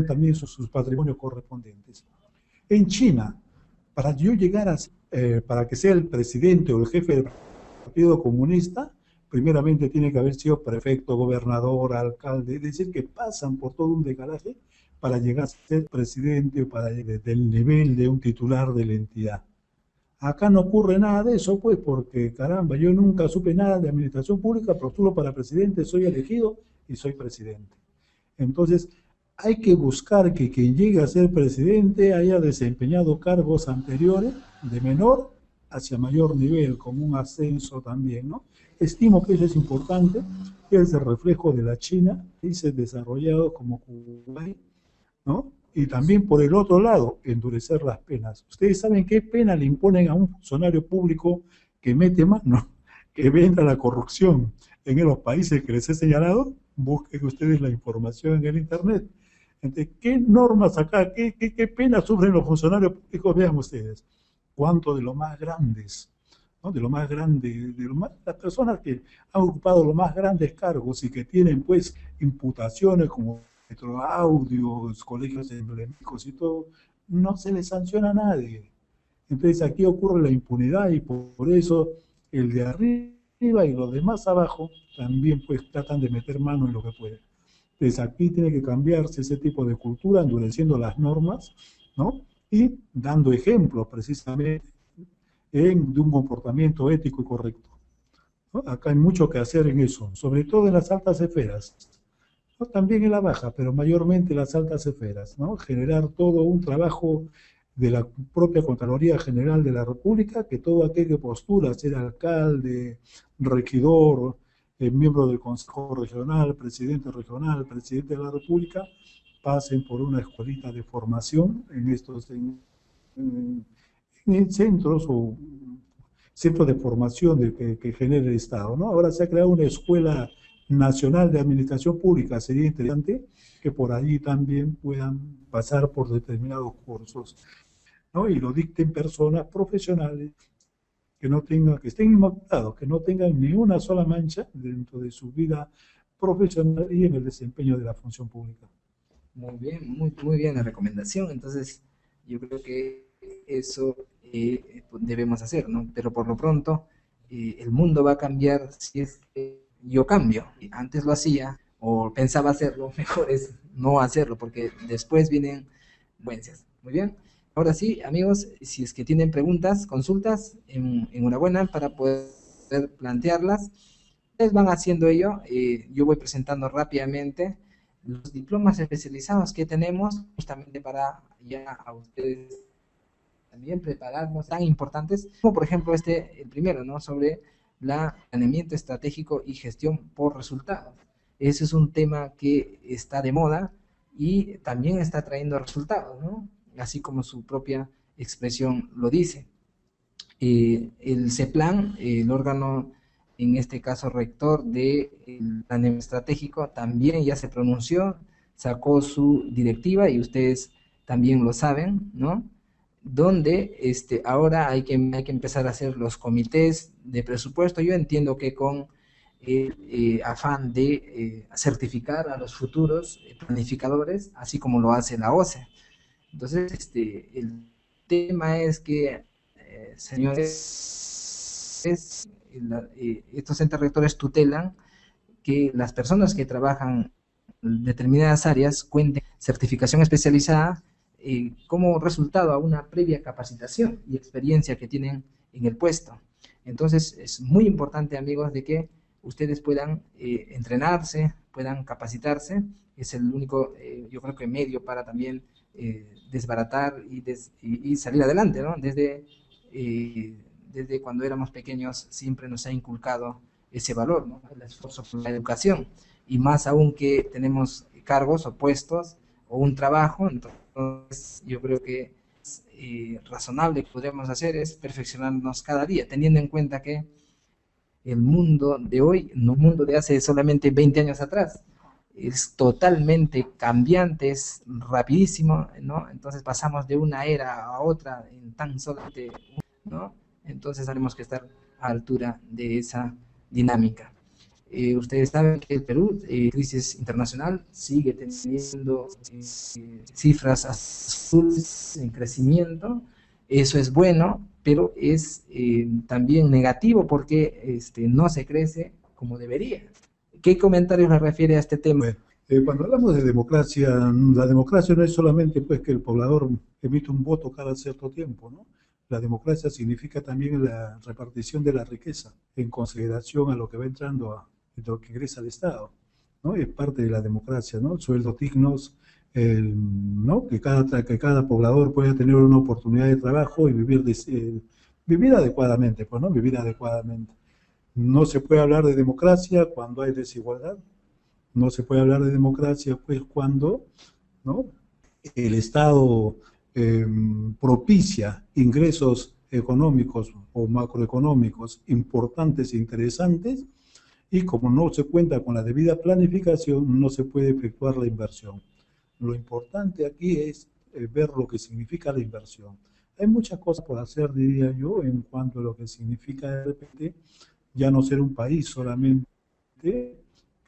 también sus patrimonios correspondientes. En China, para yo llegar para que sea el presidente o el jefe del Partido Comunista, primeramente tiene que haber sido prefecto, gobernador, alcalde, es decir, que pasan por todo un decalaje para llegar a ser presidente o para del nivel de un titular de la entidad. Acá no ocurre nada de eso, pues, porque, caramba, yo nunca supe nada de administración pública, postulo para presidente, soy elegido y soy presidente. Entonces, hay que buscar que quien llegue a ser presidente haya desempeñado cargos anteriores de menor hacia mayor nivel, como un ascenso también, ¿no? Estimo que eso es importante, que es el reflejo de la China, países desarrollados como Kuwait, ¿no? Y también por el otro lado, endurecer las penas. ¿Ustedes saben qué pena le imponen a un funcionario público que mete mano, que venda la corrupción en los países que les he señalado? Busquen ustedes la información en el Internet. Entonces, ¿qué normas acá, qué pena sufren los funcionarios públicos? Vean ustedes, cuánto de lo más grandes, ¿no? De lo más grande, las personas que han ocupado los más grandes cargos y que tienen pues imputaciones como audios, colegios emblemáticos y todo, no se les sanciona a nadie. Entonces aquí ocurre la impunidad y por eso el de arriba y los de más abajo también pues tratan de meter mano en lo que pueden. Entonces aquí tiene que cambiarse ese tipo de cultura, endureciendo las normas, ¿no? Y dando ejemplos precisamente de un comportamiento ético y correcto, ¿no? Acá hay mucho que hacer en eso, sobre todo en las altas esferas, ¿no? También en la baja, pero mayormente en las altas esferas, ¿no? Generar todo un trabajo de la propia Contraloría General de la República, que todo aquel que postula ser alcalde, regidor, miembro del Consejo Regional, presidente de la República, pasen por una escuelita de formación en estos en centros o centros de formación que genere el Estado, ¿no? Ahora se ha creado una escuela nacional de administración pública, sería interesante que por allí también puedan pasar por determinados cursos, ¿no? Y lo dicten personas profesionales que estén inmaculados, que no tengan ni una sola mancha dentro de su vida profesional y en el desempeño de la función pública. Muy bien, muy bien la recomendación. Entonces, yo creo que eso debemos hacer, ¿no? Pero por lo pronto, el mundo va a cambiar si es que yo cambio. Antes lo hacía o pensaba hacerlo, mejor es no hacerlo, porque después vienen consecuencias. Muy bien. Ahora sí, amigos, si es que tienen preguntas, consultas, enhorabuena para poder plantearlas. Ustedes van haciendo ello, yo voy presentando rápidamente los diplomas especializados que tenemos justamente para ya a ustedes también prepararnos tan importantes como por ejemplo el primero, ¿no? Sobre planeamiento estratégico y gestión por resultados. Ese es un tema que está de moda y también está trayendo resultados, ¿no? Así como su propia expresión lo dice. El CEPLAN, el órgano, en este caso rector del planeamiento estratégico, también ya se pronunció, sacó su directiva y ustedes también lo saben, ¿no? Donde ahora hay que empezar a hacer los comités de presupuesto. Yo entiendo que con el afán de certificar a los futuros planificadores, así como lo hace la OCE. Entonces, el tema es que, señores, estos entes rectores tutelan que las personas que trabajan en determinadas áreas cuenten certificación especializada como resultado a una previa capacitación y experiencia que tienen en el puesto. Entonces, es muy importante, amigos, de que ustedes puedan entrenarse, puedan capacitarse. Es el único, yo creo que medio para también desbaratar y salir adelante, ¿no? Desde cuando éramos pequeños siempre nos ha inculcado ese valor, ¿no? El esfuerzo por la educación, y más aún que tenemos cargos o puestos o un trabajo. Entonces yo creo que razonable que podríamos hacer es perfeccionarnos cada día, teniendo en cuenta que el mundo de hoy, no el mundo de hace solamente 20 años atrás, es totalmente cambiante, es rapidísimo, ¿no? Entonces pasamos de una era a otra en tan solamente, ¿no? Entonces tenemos que estar a la altura de esa dinámica. Ustedes saben que el Perú, crisis internacional, sigue teniendo cifras azules en crecimiento. Eso es bueno, pero es también negativo porque no se crece como debería. ¿Qué comentarios le refiere a este tema? Bueno, Cuando hablamos de democracia, la democracia no es solamente pues que el poblador emite un voto cada cierto tiempo, ¿no? La democracia significa también la repartición de la riqueza en consideración a lo que va entrando, a lo que ingresa al Estado, ¿no? Es parte de la democracia, ¿no? Sueldos dignos, ¿no? Que cada poblador pueda tener una oportunidad de trabajo y vivir adecuadamente, pues, ¿no? Vivir adecuadamente. No se puede hablar de democracia cuando hay desigualdad. No se puede hablar de democracia pues cuando, ¿no?, el Estado eh, propicia ingresos económicos o macroeconómicos importantes e interesantes, y como no se cuenta con la debida planificación, no se puede efectuar la inversión. Lo importante aquí es ver lo que significa la inversión. Hay muchas cosas por hacer, diría yo, en cuanto a lo que significa de repente ya no ser un país solamente que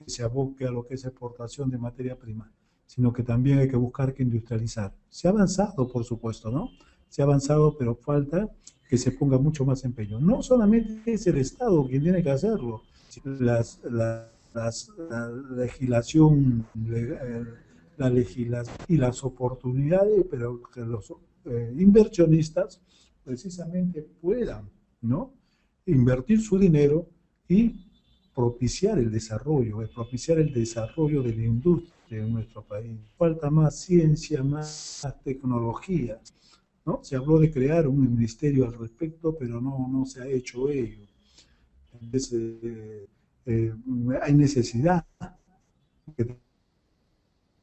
se aboque a lo que es exportación de materia prima, sino que también hay que buscar que industrializar. Se ha avanzado, por supuesto, ¿no? Se ha avanzado, pero falta que se ponga mucho más empeño. No solamente es el Estado quien tiene que hacerlo, sino la legislación, la legislación y las oportunidades, pero que los inversionistas precisamente puedan, ¿no?, invertir su dinero y propiciar el desarrollo de la industria en nuestro país. Falta más ciencia, más tecnología, ¿no? Se habló de crear un ministerio al respecto, pero no se ha hecho ello. Entonces, hay necesidad que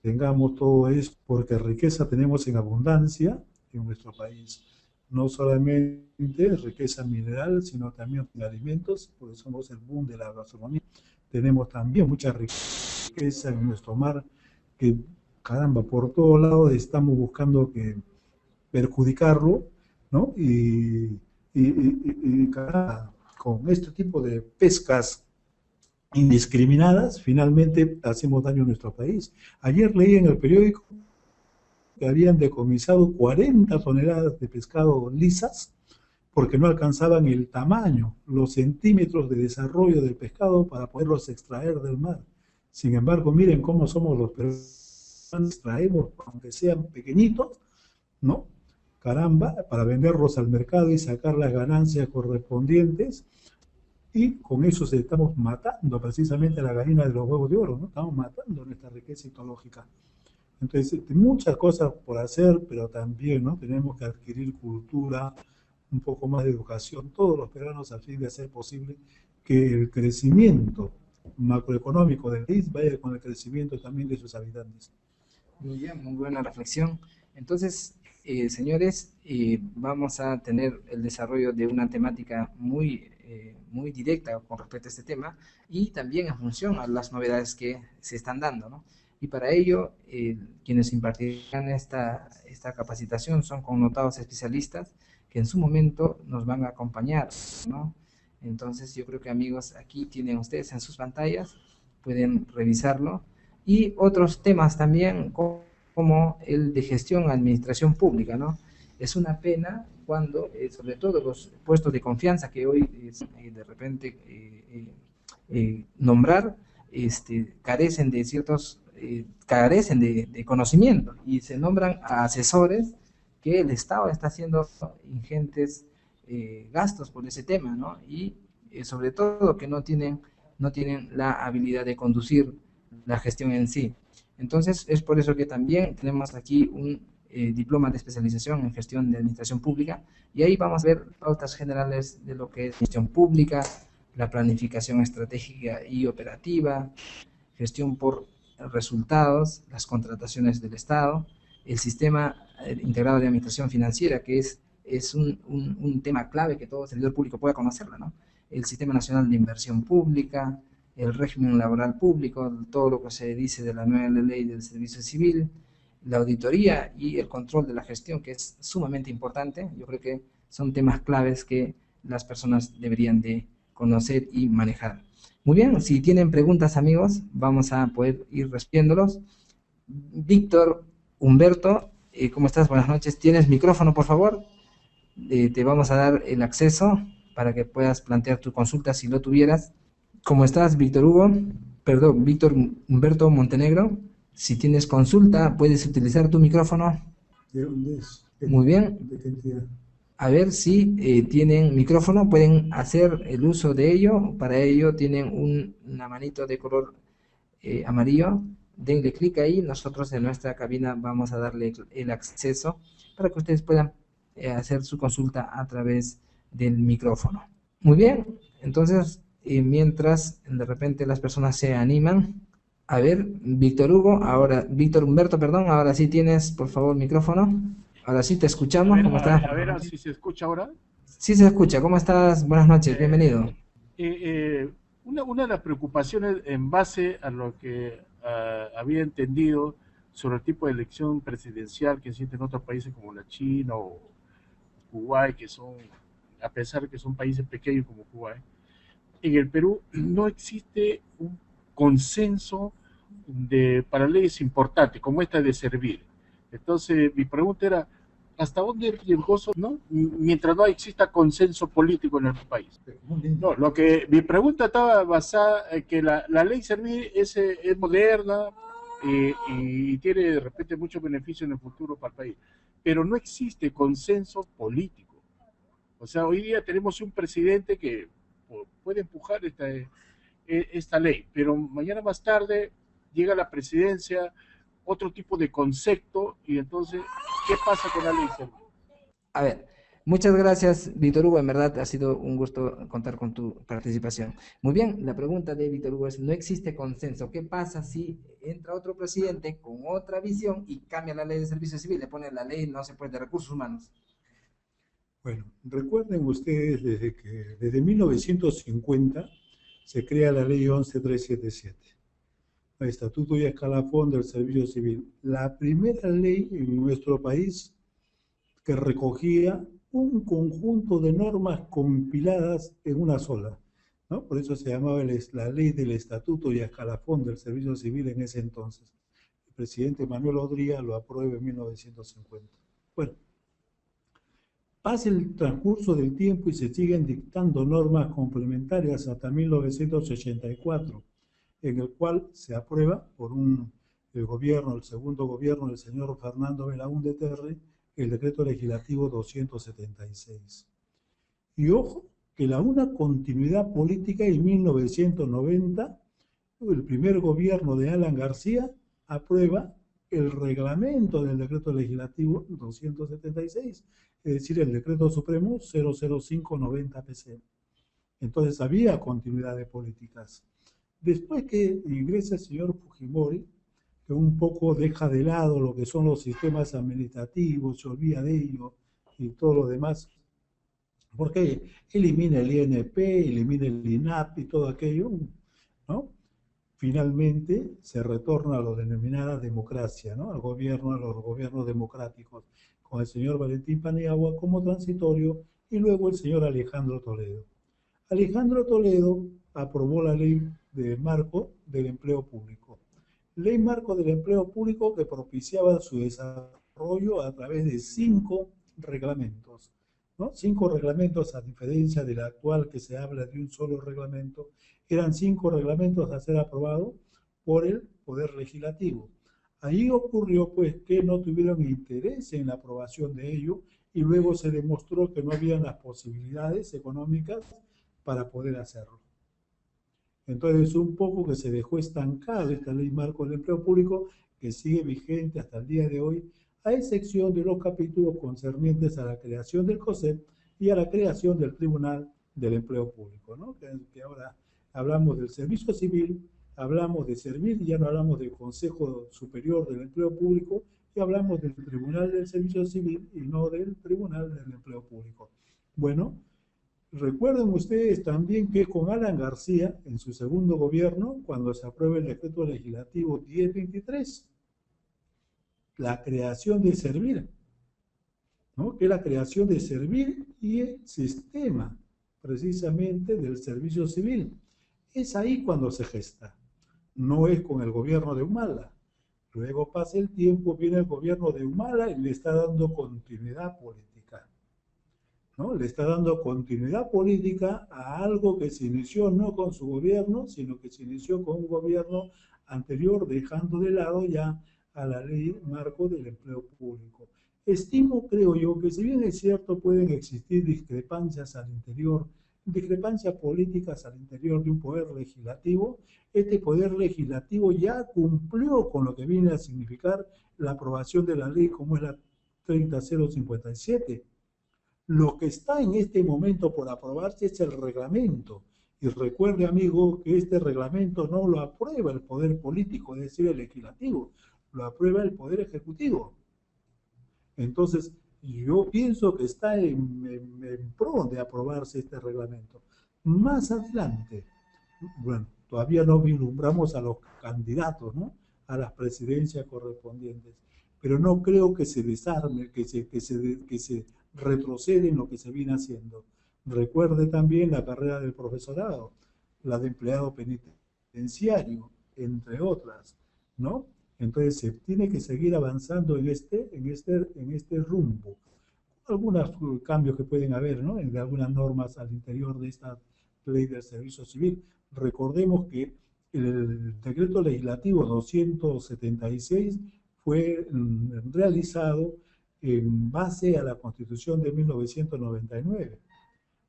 tengamos todo esto, porque riqueza tenemos en abundancia en nuestro país. No solamente riqueza mineral, sino también de alimentos, porque somos el boom de la gastronomía. Tenemos también mucha riqueza en nuestro mar, que caramba, por todos lados estamos buscando que perjudicarlo, ¿no? Y caramba, con este tipo de pescas indiscriminadas, finalmente hacemos daño a nuestro país. Ayer leí en el periódico que habían decomisado 40 toneladas de pescado lisas porque no alcanzaban el tamaño, los centímetros de desarrollo del pescado para poderlos extraer del mar. Sin embargo, miren cómo somos los peruanos, extraemos, aunque sean pequeñitos, ¿no? Caramba, para venderlos al mercado y sacar las ganancias correspondientes, y con eso estamos matando precisamente a la gallina de los huevos de oro, ¿no? Estamos matando nuestra riqueza ecológica. Entonces, muchas cosas por hacer, pero también, ¿no?, tenemos que adquirir cultura, un poco más de educación, todos los peruanos, a fin de hacer posible que el crecimiento macroeconómico del país vaya con el crecimiento también de sus habitantes. Muy bien, muy buena reflexión. Entonces, señores, vamos a tener el desarrollo de una temática muy directa con respecto a este tema y también en función a las novedades que se están dando, ¿no? Y para ello, quienes impartirán esta capacitación son connotados especialistas que en su momento nos van a acompañar, ¿no? Entonces, yo creo que, amigos, aquí tienen ustedes en sus pantallas, pueden revisarlo. Y otros temas también, como el de gestión, administración pública, ¿no? Es una pena cuando, sobre todo los puestos de confianza que hoy de repente nombrar, carecen de carecen de conocimiento y se nombran a asesores que el Estado está haciendo ingentes gastos por ese tema, ¿no? Y sobre todo que no tienen la habilidad de conducir la gestión en sí. Entonces, es por eso que también tenemos aquí un diploma de especialización en gestión de administración pública, y ahí vamos a ver pautas generales de lo que es gestión pública, la planificación estratégica y operativa, gestión por resultados, las contrataciones del Estado, el sistema integrado de administración financiera, que es un tema clave que todo servidor público pueda conocerlo, ¿no? El Sistema Nacional de Inversión Pública, el régimen laboral público, todo lo que se dice de la nueva ley del servicio civil, la auditoría y el control de la gestión, que es sumamente importante. Yo creo que son temas claves que las personas deberían de conocer y manejar. Muy bien, si tienen preguntas, amigos, vamos a poder ir respondiéndolos. Víctor Humberto, ¿cómo estás? Buenas noches. ¿Tienes micrófono, por favor? Te vamos a dar el acceso para que puedas plantear tu consulta si lo tuvieras. ¿Cómo estás, Víctor Hugo? Perdón, Víctor Humberto Montenegro, si tienes consulta, puedes utilizar tu micrófono. ¿De dónde es? Muy bien. ¿De qué entidad? A ver si tienen micrófono, pueden hacer el uso de ello. Para ello tienen una manito de color amarillo. Denle clic ahí. Nosotros en nuestra cabina vamos a darle el acceso para que ustedes puedan hacer su consulta a través del micrófono. Muy bien. Entonces, mientras de repente las personas se animan. A ver, Víctor Humberto, perdón, ahora sí tienes, por favor, micrófono. Ahora sí te escuchamos. ¿Cómo estás? A ver si se escucha ahora. Sí se escucha. ¿Cómo estás? Buenas noches, bienvenido. Una de las preocupaciones en base a lo que había entendido sobre el tipo de elección presidencial que existe en otros países como la China o Kuwait, que son, a pesar de que son países pequeños como Kuwait, en el Perú no existe un consenso para leyes importantes como esta de servir. Entonces, mi pregunta era, ¿hasta dónde es riesgoso, no? Mientras no exista consenso político en el país? No, mi pregunta estaba basada en que la ley Servir es moderna y tiene de repente muchos beneficios en el futuro para el país, pero no existe consenso político. O sea, hoy día tenemos un presidente que puede empujar esta ley, pero mañana más tarde llega a la presidencia otro tipo de concepto y entonces, ¿qué pasa con la ley Servir? A ver, muchas gracias, Víctor Hugo. En verdad ha sido un gusto contar con tu participación. Muy bien, la pregunta de Víctor Hugo es, no existe consenso. ¿Qué pasa si entra otro presidente con otra visión y cambia la ley de servicio civil? Le pone la ley, no se puede, de recursos humanos. Bueno, recuerden ustedes desde 1950 se crea la ley 11377, el Estatuto y Escalafón del Servicio Civil, la primera ley en nuestro país que recogía un conjunto de normas compiladas en una sola, ¿no? Por eso se llamaba la ley del Estatuto y Escalafón del Servicio Civil en ese entonces. El presidente Manuel Odría lo aprueba en 1950. Bueno, pasa el transcurso del tiempo y se siguen dictando normas complementarias hasta 1984, en el cual se aprueba por el segundo gobierno del señor Fernando Belaúnde Terry, el decreto legislativo 276. Y ojo, que una continuidad política en 1990, el primer gobierno de Alan García aprueba el reglamento del decreto legislativo 276, es decir, el decreto supremo 00590-PC. Entonces había continuidad de políticas. Después que ingresa el señor Fujimori, que un poco deja de lado lo que son los sistemas administrativos, se olvida de ello y todo lo demás, porque elimina el INP, elimina el INAP y todo aquello, ¿no? Finalmente se retorna a lo denominada democracia, ¿no? A los gobiernos democráticos, con el señor Valentín Paniagua como transitorio y luego el señor Alejandro Toledo. Alejandro Toledo aprobó la ley de marco del empleo público. Ley marco del empleo público que propiciaba su desarrollo a través de 5 reglamentos, ¿no? 5 reglamentos, a diferencia del actual que se habla de un solo reglamento, eran 5 reglamentos a ser aprobados por el Poder Legislativo. Ahí ocurrió pues que no tuvieron interés en la aprobación de ello y luego se demostró que no habían las posibilidades económicas para poder hacerlo. Entonces un poco que se dejó estancada esta ley marco del empleo público que sigue vigente hasta el día de hoy, a excepción de los capítulos concernientes a la creación del COSEP y a la creación del Tribunal del Empleo Público, ¿no? Que ahora hablamos del servicio civil, hablamos de servir, ya no hablamos del Consejo Superior del Empleo Público, y hablamos del Tribunal del Servicio Civil y no del Tribunal del Empleo Público. Bueno, recuerden ustedes también que con Alan García, en su segundo gobierno, cuando se aprueba el decreto legislativo 1023, la creación de Servir, ¿no? Que es la creación de Servir y el sistema precisamente del servicio civil. Es ahí cuando se gesta, no es con el gobierno de Humala. Luego pasa el tiempo, viene el gobierno de Humala y le está dando continuidad política. ¿no? Le está dando continuidad política a algo que se inició no con su gobierno, sino que se inició con un gobierno anterior, dejando de lado ya a la ley marco del empleo público. Estimo, creo yo, que si bien es cierto pueden existir discrepancias al interior, discrepancias políticas al interior de un poder legislativo, este poder legislativo ya cumplió con lo que viene a significar la aprobación de la ley como es la 30057. Lo que está en este momento por aprobarse es el reglamento. Y recuerde, amigo, que este reglamento no lo aprueba el poder político, es decir, el legislativo, lo aprueba el poder ejecutivo. Entonces, yo pienso que está en pro de aprobarse este reglamento. Más adelante, bueno, todavía no vislumbramos a los candidatos, ¿no? A las presidencias correspondientes, pero no creo que se desarme, que se retrocede en lo que se viene haciendo. Recuerde también la carrera del profesorado, la de empleado penitenciario, entre otras, ¿no? Entonces se tiene que seguir avanzando en este rumbo. Algunos cambios que pueden haber, ¿no? En algunas normas al interior de esta ley del servicio civil. Recordemos que el decreto legislativo 276 fue realizado en base a la Constitución de 1999.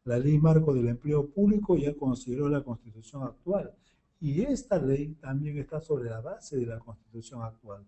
La ley marco del empleo público ya consideró la Constitución actual y esta ley también está sobre la base de la Constitución actual.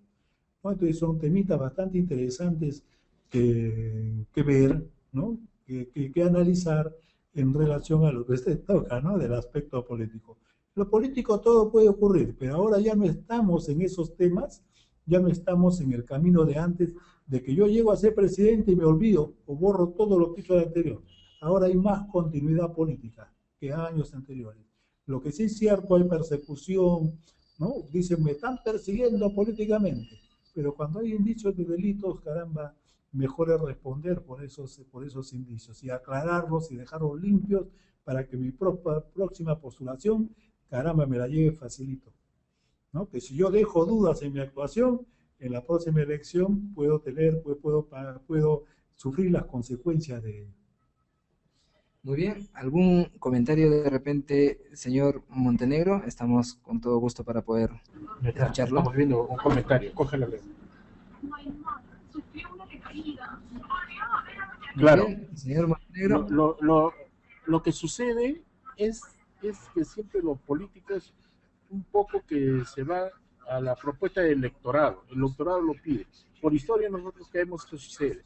¿No? Entonces son temitas bastante interesantes que ver, ¿no? que analizar en relación a lo que usted toca, ¿no? Del aspecto político. Lo político todo puede ocurrir, pero ahora ya no estamos en esos temas, ya no estamos en el camino de antes, de que yo llego a ser presidente y me olvido o borro todo lo que hizo de anterior. Ahora hay más continuidad política que años anteriores. Lo que sí es cierto, hay persecución, ¿no? Dicen, me están persiguiendo políticamente, pero cuando hay indicios de delitos, caramba, mejor es responder por esos indicios y aclararlos y dejarlos limpios para que mi próxima postulación, caramba, me la lleve facilito, ¿no? Que si yo dejo dudas en mi actuación, en la próxima elección puedo sufrir las consecuencias de ello. Muy bien, ¿algún comentario de repente, señor Montenegro? Estamos con todo gusto para poder escucharlo. Estamos viendo un comentario, cógelo. Claro, bien, señor Montenegro. lo que sucede es que siempre los políticos un poco que se van a la propuesta del electorado. El electorado lo pide. Por historia nosotros sabemos que sucede.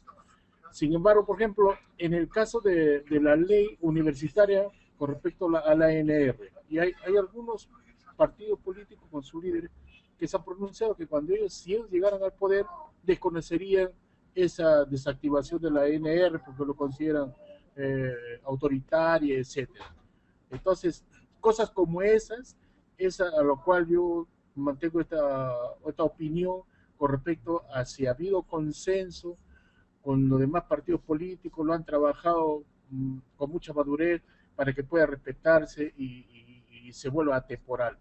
Sin embargo, por ejemplo, en el caso de la ley universitaria con respecto a la ANR, y hay algunos partidos políticos con sus líderes que se han pronunciado que si ellos llegaran al poder, desconocerían esa desactivación de la ANR porque lo consideran autoritaria, etcétera. Entonces, cosas como esas es a lo cual yo mantengo esta opinión con respecto a si ha habido consenso con los demás partidos políticos, lo han trabajado con mucha madurez para que pueda respetarse y se vuelva atemporal.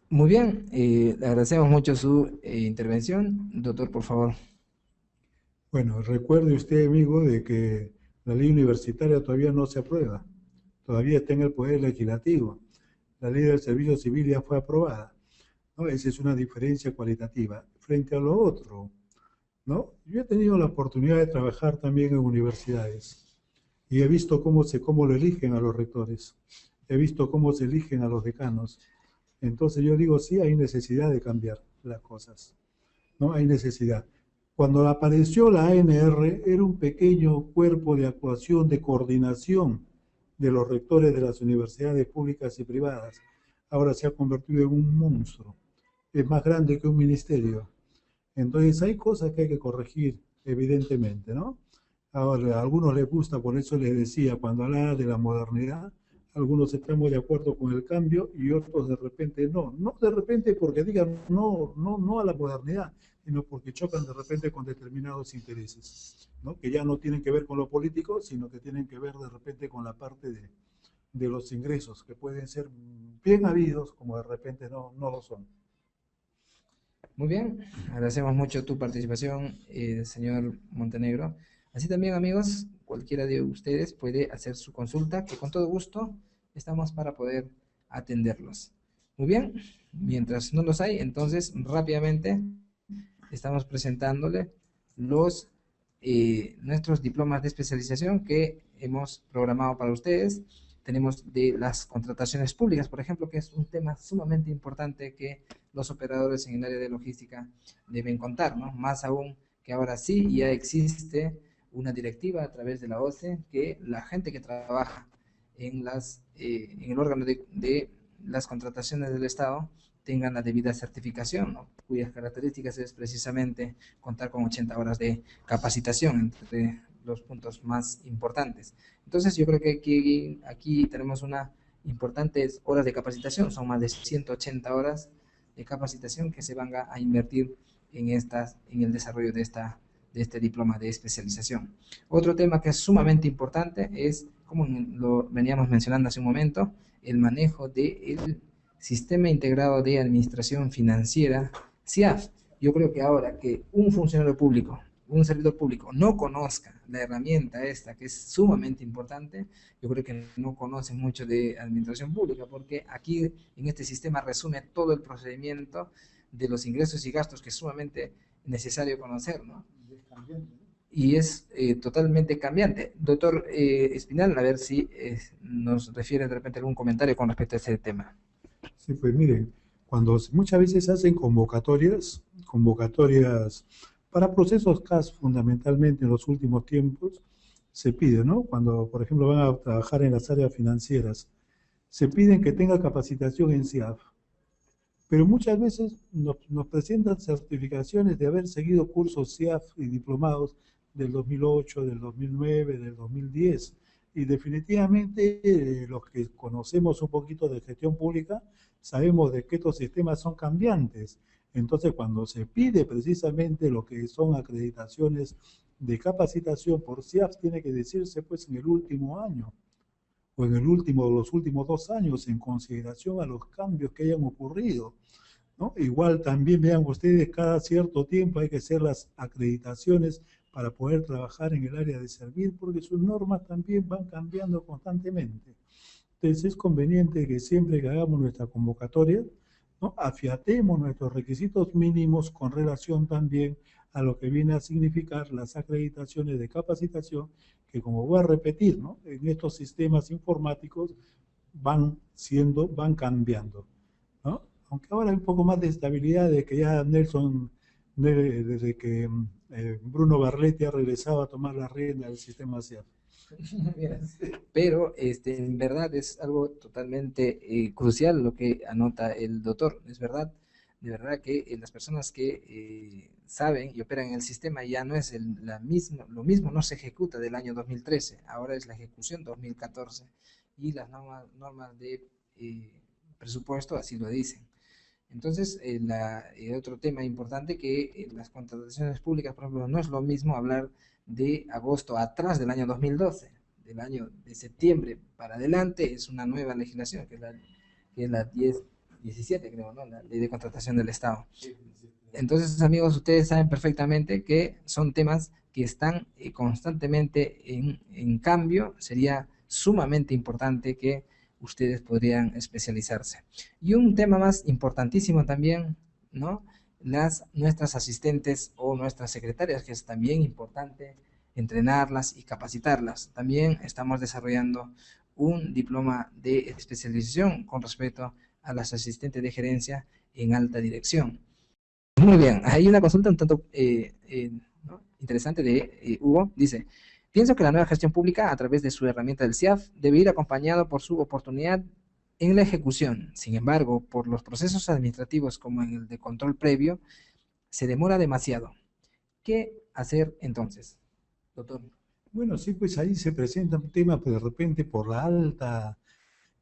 Muy bien, le agradecemos mucho su intervención. Doctor, por favor. Bueno, recuerde usted, amigo, de que la ley universitaria todavía no se aprueba, todavía está en el Poder Legislativo. La ley del servicio civil ya fue aprobada, ¿no? Esa es una diferencia cualitativa frente a lo otro, ¿no? Yo he tenido la oportunidad de trabajar también en universidades y he visto cómo lo eligen a los rectores, he visto cómo se eligen a los decanos. Entonces yo digo, sí, hay necesidad de cambiar las cosas, ¿no? Hay necesidad. Cuando apareció la ANR, era un pequeño cuerpo de actuación, de coordinación de los rectores de las universidades públicas y privadas. Ahora se ha convertido en un monstruo. Es más grande que un ministerio. Entonces hay cosas que hay que corregir, evidentemente, ¿no? Ahora, a algunos les gusta, por eso les decía, cuando hablaba de la modernidad, algunos estamos de acuerdo con el cambio y otros de repente no. No de repente porque digan no a la modernidad, sino porque chocan de repente con determinados intereses, ¿no? Que ya no tienen que ver con lo político, sino que tienen que ver de repente con la parte de los ingresos, que pueden ser bien habidos, como de repente no lo son. Muy bien, agradecemos mucho tu participación, señor Montenegro. Así también, amigos, cualquiera de ustedes puede hacer su consulta, que con todo gusto estamos para poder atenderlos. Muy bien, mientras no los hay, entonces rápidamente estamos presentándole los nuestros diplomas de especialización que hemos programado para ustedes. Tenemos de las contrataciones públicas, por ejemplo, que es un tema sumamente importante que los operadores en el área de logística deben contar, ¿no? Más aún que ahora sí ya existe una directiva a través de la OCE que la gente que trabaja en el órgano de las contrataciones del Estado tengan la debida certificación, ¿no? Cuyas características es precisamente contar con 80 horas de capacitación, entre los puntos más importantes. Entonces, yo creo que aquí tenemos una importantes horas de capacitación, son más de 180 horas de capacitación que se van a invertir en el desarrollo de este diploma de especialización. Otro tema que es sumamente importante es, como lo veníamos mencionando hace un momento, el manejo del Sistema Integrado de Administración Financiera, SIAF. Yo creo que ahora que un funcionario público, un servidor público no conozca la herramienta esta, que es sumamente importante, yo creo que no conoce mucho de administración pública, porque aquí en este sistema resume todo el procedimiento de los ingresos y gastos que es sumamente necesario conocer, ¿no? Y es totalmente cambiante. Doctor Espinal, a ver si nos refiere de repente algún comentario con respecto a ese tema. Sí, pues miren, cuando muchas veces se hacen convocatorias para procesos CAS fundamentalmente en los últimos tiempos, se pide, ¿no? Cuando, por ejemplo, van a trabajar en las áreas financieras, se piden que tenga capacitación en SIAF. Pero muchas veces nos presentan certificaciones de haber seguido cursos SIAF y diplomados del 2008, del 2009, del 2010. Y definitivamente los que conocemos un poquito de gestión pública sabemos de que estos sistemas son cambiantes. Entonces, cuando se pide precisamente lo que son acreditaciones de capacitación por SIAF, tiene que decirse pues en el último año o en los últimos 2 años, en consideración a los cambios que hayan ocurrido, ¿no? Igual también vean ustedes, cada cierto tiempo hay que hacer las acreditaciones para poder trabajar en el área de servir, porque sus normas también van cambiando constantemente. Entonces es conveniente que siempre que hagamos nuestra convocatoria, ¿no?, afiatemos nuestros requisitos mínimos con relación también a lo que viene a significar las acreditaciones de capacitación, que como voy a repetir, ¿no?, en estos sistemas informáticos van cambiando, ¿no? Aunque ahora hay un poco más de estabilidad de que ya desde que Bruno Barletti ha regresado a tomar la rienda del sistema SIAF. Pero en verdad es algo totalmente crucial lo que anota el doctor. Es verdad, de verdad que las personas que saben y operan en el sistema ya no es lo mismo no se ejecuta del año 2013, ahora es la ejecución 2014 y las normas de presupuesto así lo dicen. Entonces, otro tema importante que las contrataciones públicas, por ejemplo, no es lo mismo hablar de agosto atrás del año 2012, del año de septiembre para adelante es una nueva legislación, que es la 1017, creo, ¿no? La Ley de Contratación del Estado. Entonces, amigos, ustedes saben perfectamente que son temas que están constantemente en cambio. Sería sumamente importante que ustedes podrían especializarse. Y un tema más importantísimo también, ¿no?, nuestras asistentes o nuestras secretarias, que es también importante entrenarlas y capacitarlas. También estamos desarrollando un diploma de especialización con respecto a las asistentes de gerencia en alta dirección. Muy bien, hay una consulta un tanto ¿no?, interesante de Hugo. Dice: pienso que la nueva gestión pública, a través de su herramienta del SIAF, debe ir acompañado por su oportunidad en la ejecución. Sin embargo, por los procesos administrativos como en el de control previo, se demora demasiado. ¿Qué hacer entonces, doctor? Bueno, sí, pues ahí se presenta un tema, pues de repente por la alta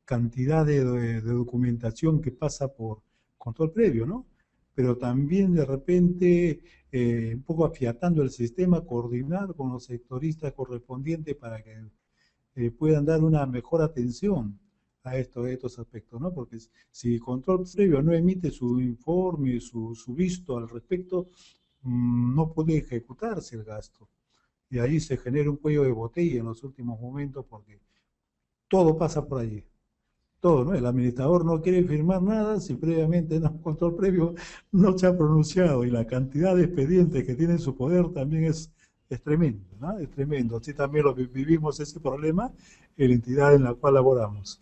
cantidad de documentación que pasa por control previo, ¿no? Pero también de repente, un poco afiatando el sistema, coordinar con los sectoristas correspondientes para que puedan dar una mejor atención a estos aspectos, ¿no? Porque si control previo no emite su informe, su visto al respecto, no puede ejecutarse el gasto, Y ahí se genera un cuello de botella en los últimos momentos porque todo pasa por allí. Todo, ¿no? El administrador no quiere firmar nada si previamente no, control previo no se ha pronunciado y la cantidad de expedientes que tiene en su poder también es tremendo, ¿no? Es tremendo. Así también lo vivimos ese problema en la entidad en la cual laboramos.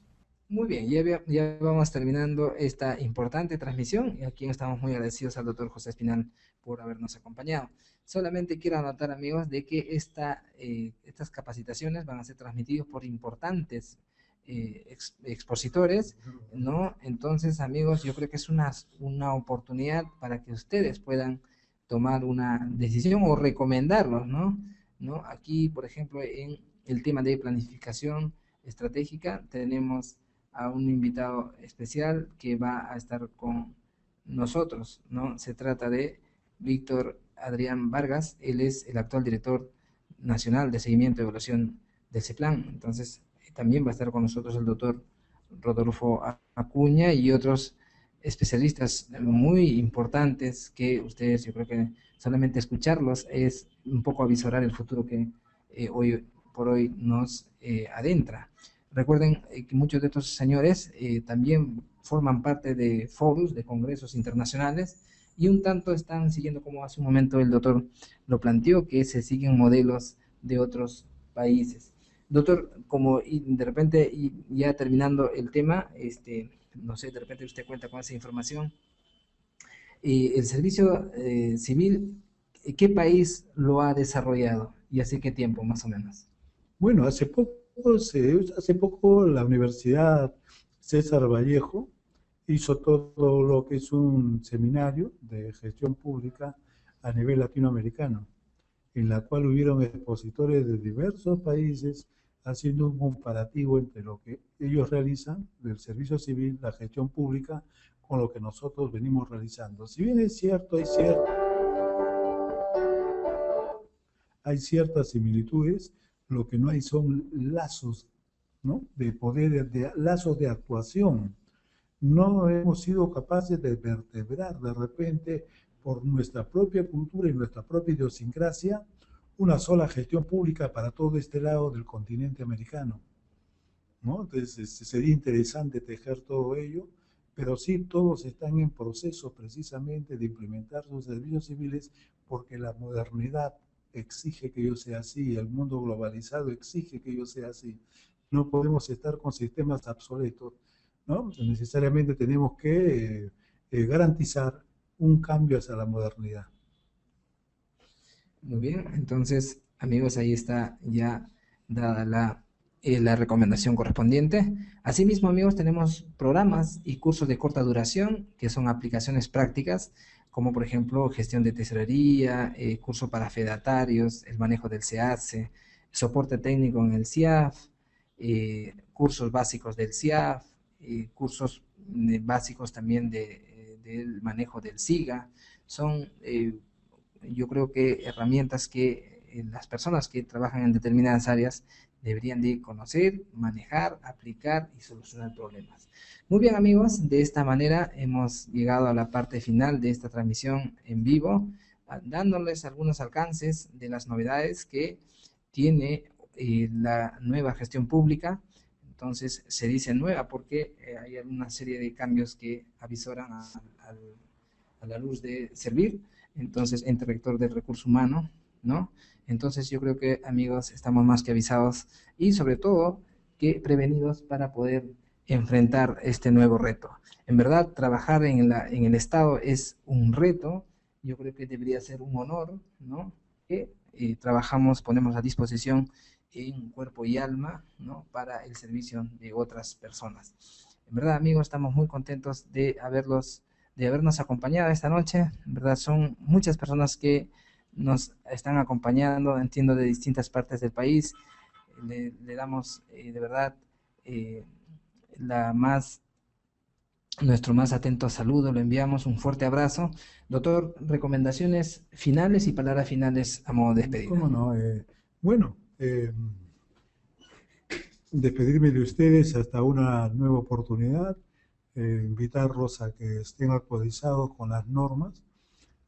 Muy bien, ya vamos terminando esta importante transmisión y aquí estamos muy agradecidos al doctor José Espinal por habernos acompañado. Solamente quiero anotar, amigos, de que estas capacitaciones van a ser transmitidas por importantes expositores, ¿no? Entonces, amigos, yo creo que es una oportunidad para que ustedes puedan tomar una decisión o recomendarlos, ¿no? ¿No? Aquí, por ejemplo, en el tema de planificación estratégica, tenemos a un invitado especial que va a estar con nosotros, ¿no? Se trata de Víctor Adrián Vargas, él es el actual director nacional de seguimiento y evaluación del CEPLAN, entonces también va a estar con nosotros el doctor Rodolfo Acuña y otros especialistas muy importantes que ustedes, yo creo que solamente escucharlos es un poco avisorar el futuro que hoy por hoy nos adentra. Recuerden que muchos de estos señores también forman parte de foros, de congresos internacionales, y un tanto están siguiendo, como hace un momento el doctor lo planteó, que se siguen modelos de otros países. Doctor, como de repente, y ya terminando el tema, no sé, de repente usted cuenta con esa información, el servicio civil, ¿qué país lo ha desarrollado? ¿Y hace qué tiempo, más o menos? Bueno, hace poco la Universidad César Vallejo hizo todo lo que es un seminario de gestión pública a nivel latinoamericano, en la cual hubieron expositores de diversos países haciendo un comparativo entre lo que ellos realizan del servicio civil, la gestión pública, con lo que nosotros venimos realizando. Si bien es cierto, hay ciertas similitudes, lo que no hay son lazos, ¿no? De poder, lazos de actuación. No hemos sido capaces de vertebrar de repente por nuestra propia cultura y nuestra propia idiosincrasia una sola gestión pública para todo este lado del continente americano, ¿no? Entonces sería interesante tejer todo ello, pero sí todos están en proceso precisamente de implementar sus servicios civiles porque la modernidad exige que yo sea así, el mundo globalizado exige que yo sea así. No podemos estar con sistemas obsoletos, ¿no? Necesariamente tenemos que garantizar un cambio hacia la modernidad. Muy bien, entonces, amigos, ahí está ya dada la recomendación correspondiente. Asimismo, amigos, tenemos programas y cursos de corta duración, que son aplicaciones prácticas, como por ejemplo gestión de tesorería, curso para fedatarios, el manejo del SEACE, soporte técnico en el CIAF, cursos básicos del CIAF, cursos básicos también del manejo del SIGA. Son yo creo que herramientas que las personas que trabajan en determinadas áreas deberían de conocer, manejar, aplicar y solucionar problemas. Muy bien, amigos, de esta manera hemos llegado a la parte final de esta transmisión en vivo, dándoles algunos alcances de las novedades que tiene la nueva gestión pública. Entonces se dice nueva porque hay una serie de cambios que avisoran a la luz de servir. Entonces, ente rector del recurso humano, ¿no? Entonces, yo creo que, amigos, estamos más que avisados y, sobre todo, que prevenidos para poder enfrentar este nuevo reto. En verdad, trabajar en el Estado es un reto, yo creo que debería ser un honor, ¿no? Que trabajamos, ponemos a disposición en cuerpo y alma, ¿no? Para el servicio de otras personas. En verdad, amigos, estamos muy contentos de habernos acompañado esta noche. En verdad, son muchas personas que nos están acompañando, entiendo, de distintas partes del país. Le damos de verdad eh, la más, nuestro más atento saludo, le enviamos un fuerte abrazo. Doctor, recomendaciones finales y palabras finales a modo de despedida. ¿Cómo no? Bueno, despedirme de ustedes hasta una nueva oportunidad, invitarlos a que estén actualizados con las normas,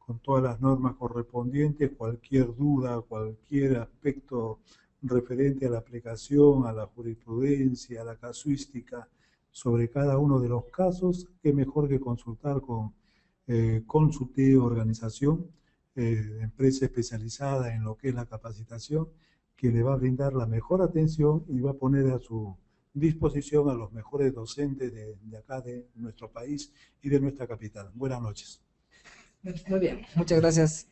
con todas las normas correspondientes. Cualquier duda, cualquier aspecto referente a la aplicación, a la jurisprudencia, a la casuística sobre cada uno de los casos, qué mejor que consultar con su organización, empresa especializada en lo que es la capacitación, que le va a brindar la mejor atención y va a poner a su disposición a los mejores docentes de acá, de nuestro país y de nuestra capital. Buenas noches. Muy bien, muchas gracias,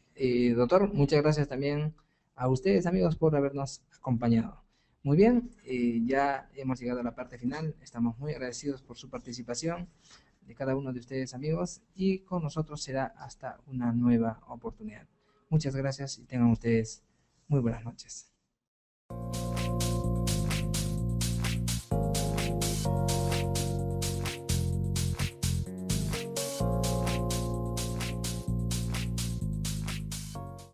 doctor. Muchas gracias también a ustedes, amigos, por habernos acompañado. Muy bien, ya hemos llegado a la parte final. Estamos muy agradecidos por su participación de cada uno de ustedes, amigos, y con nosotros será hasta una nueva oportunidad. Muchas gracias y tengan ustedes muy buenas noches.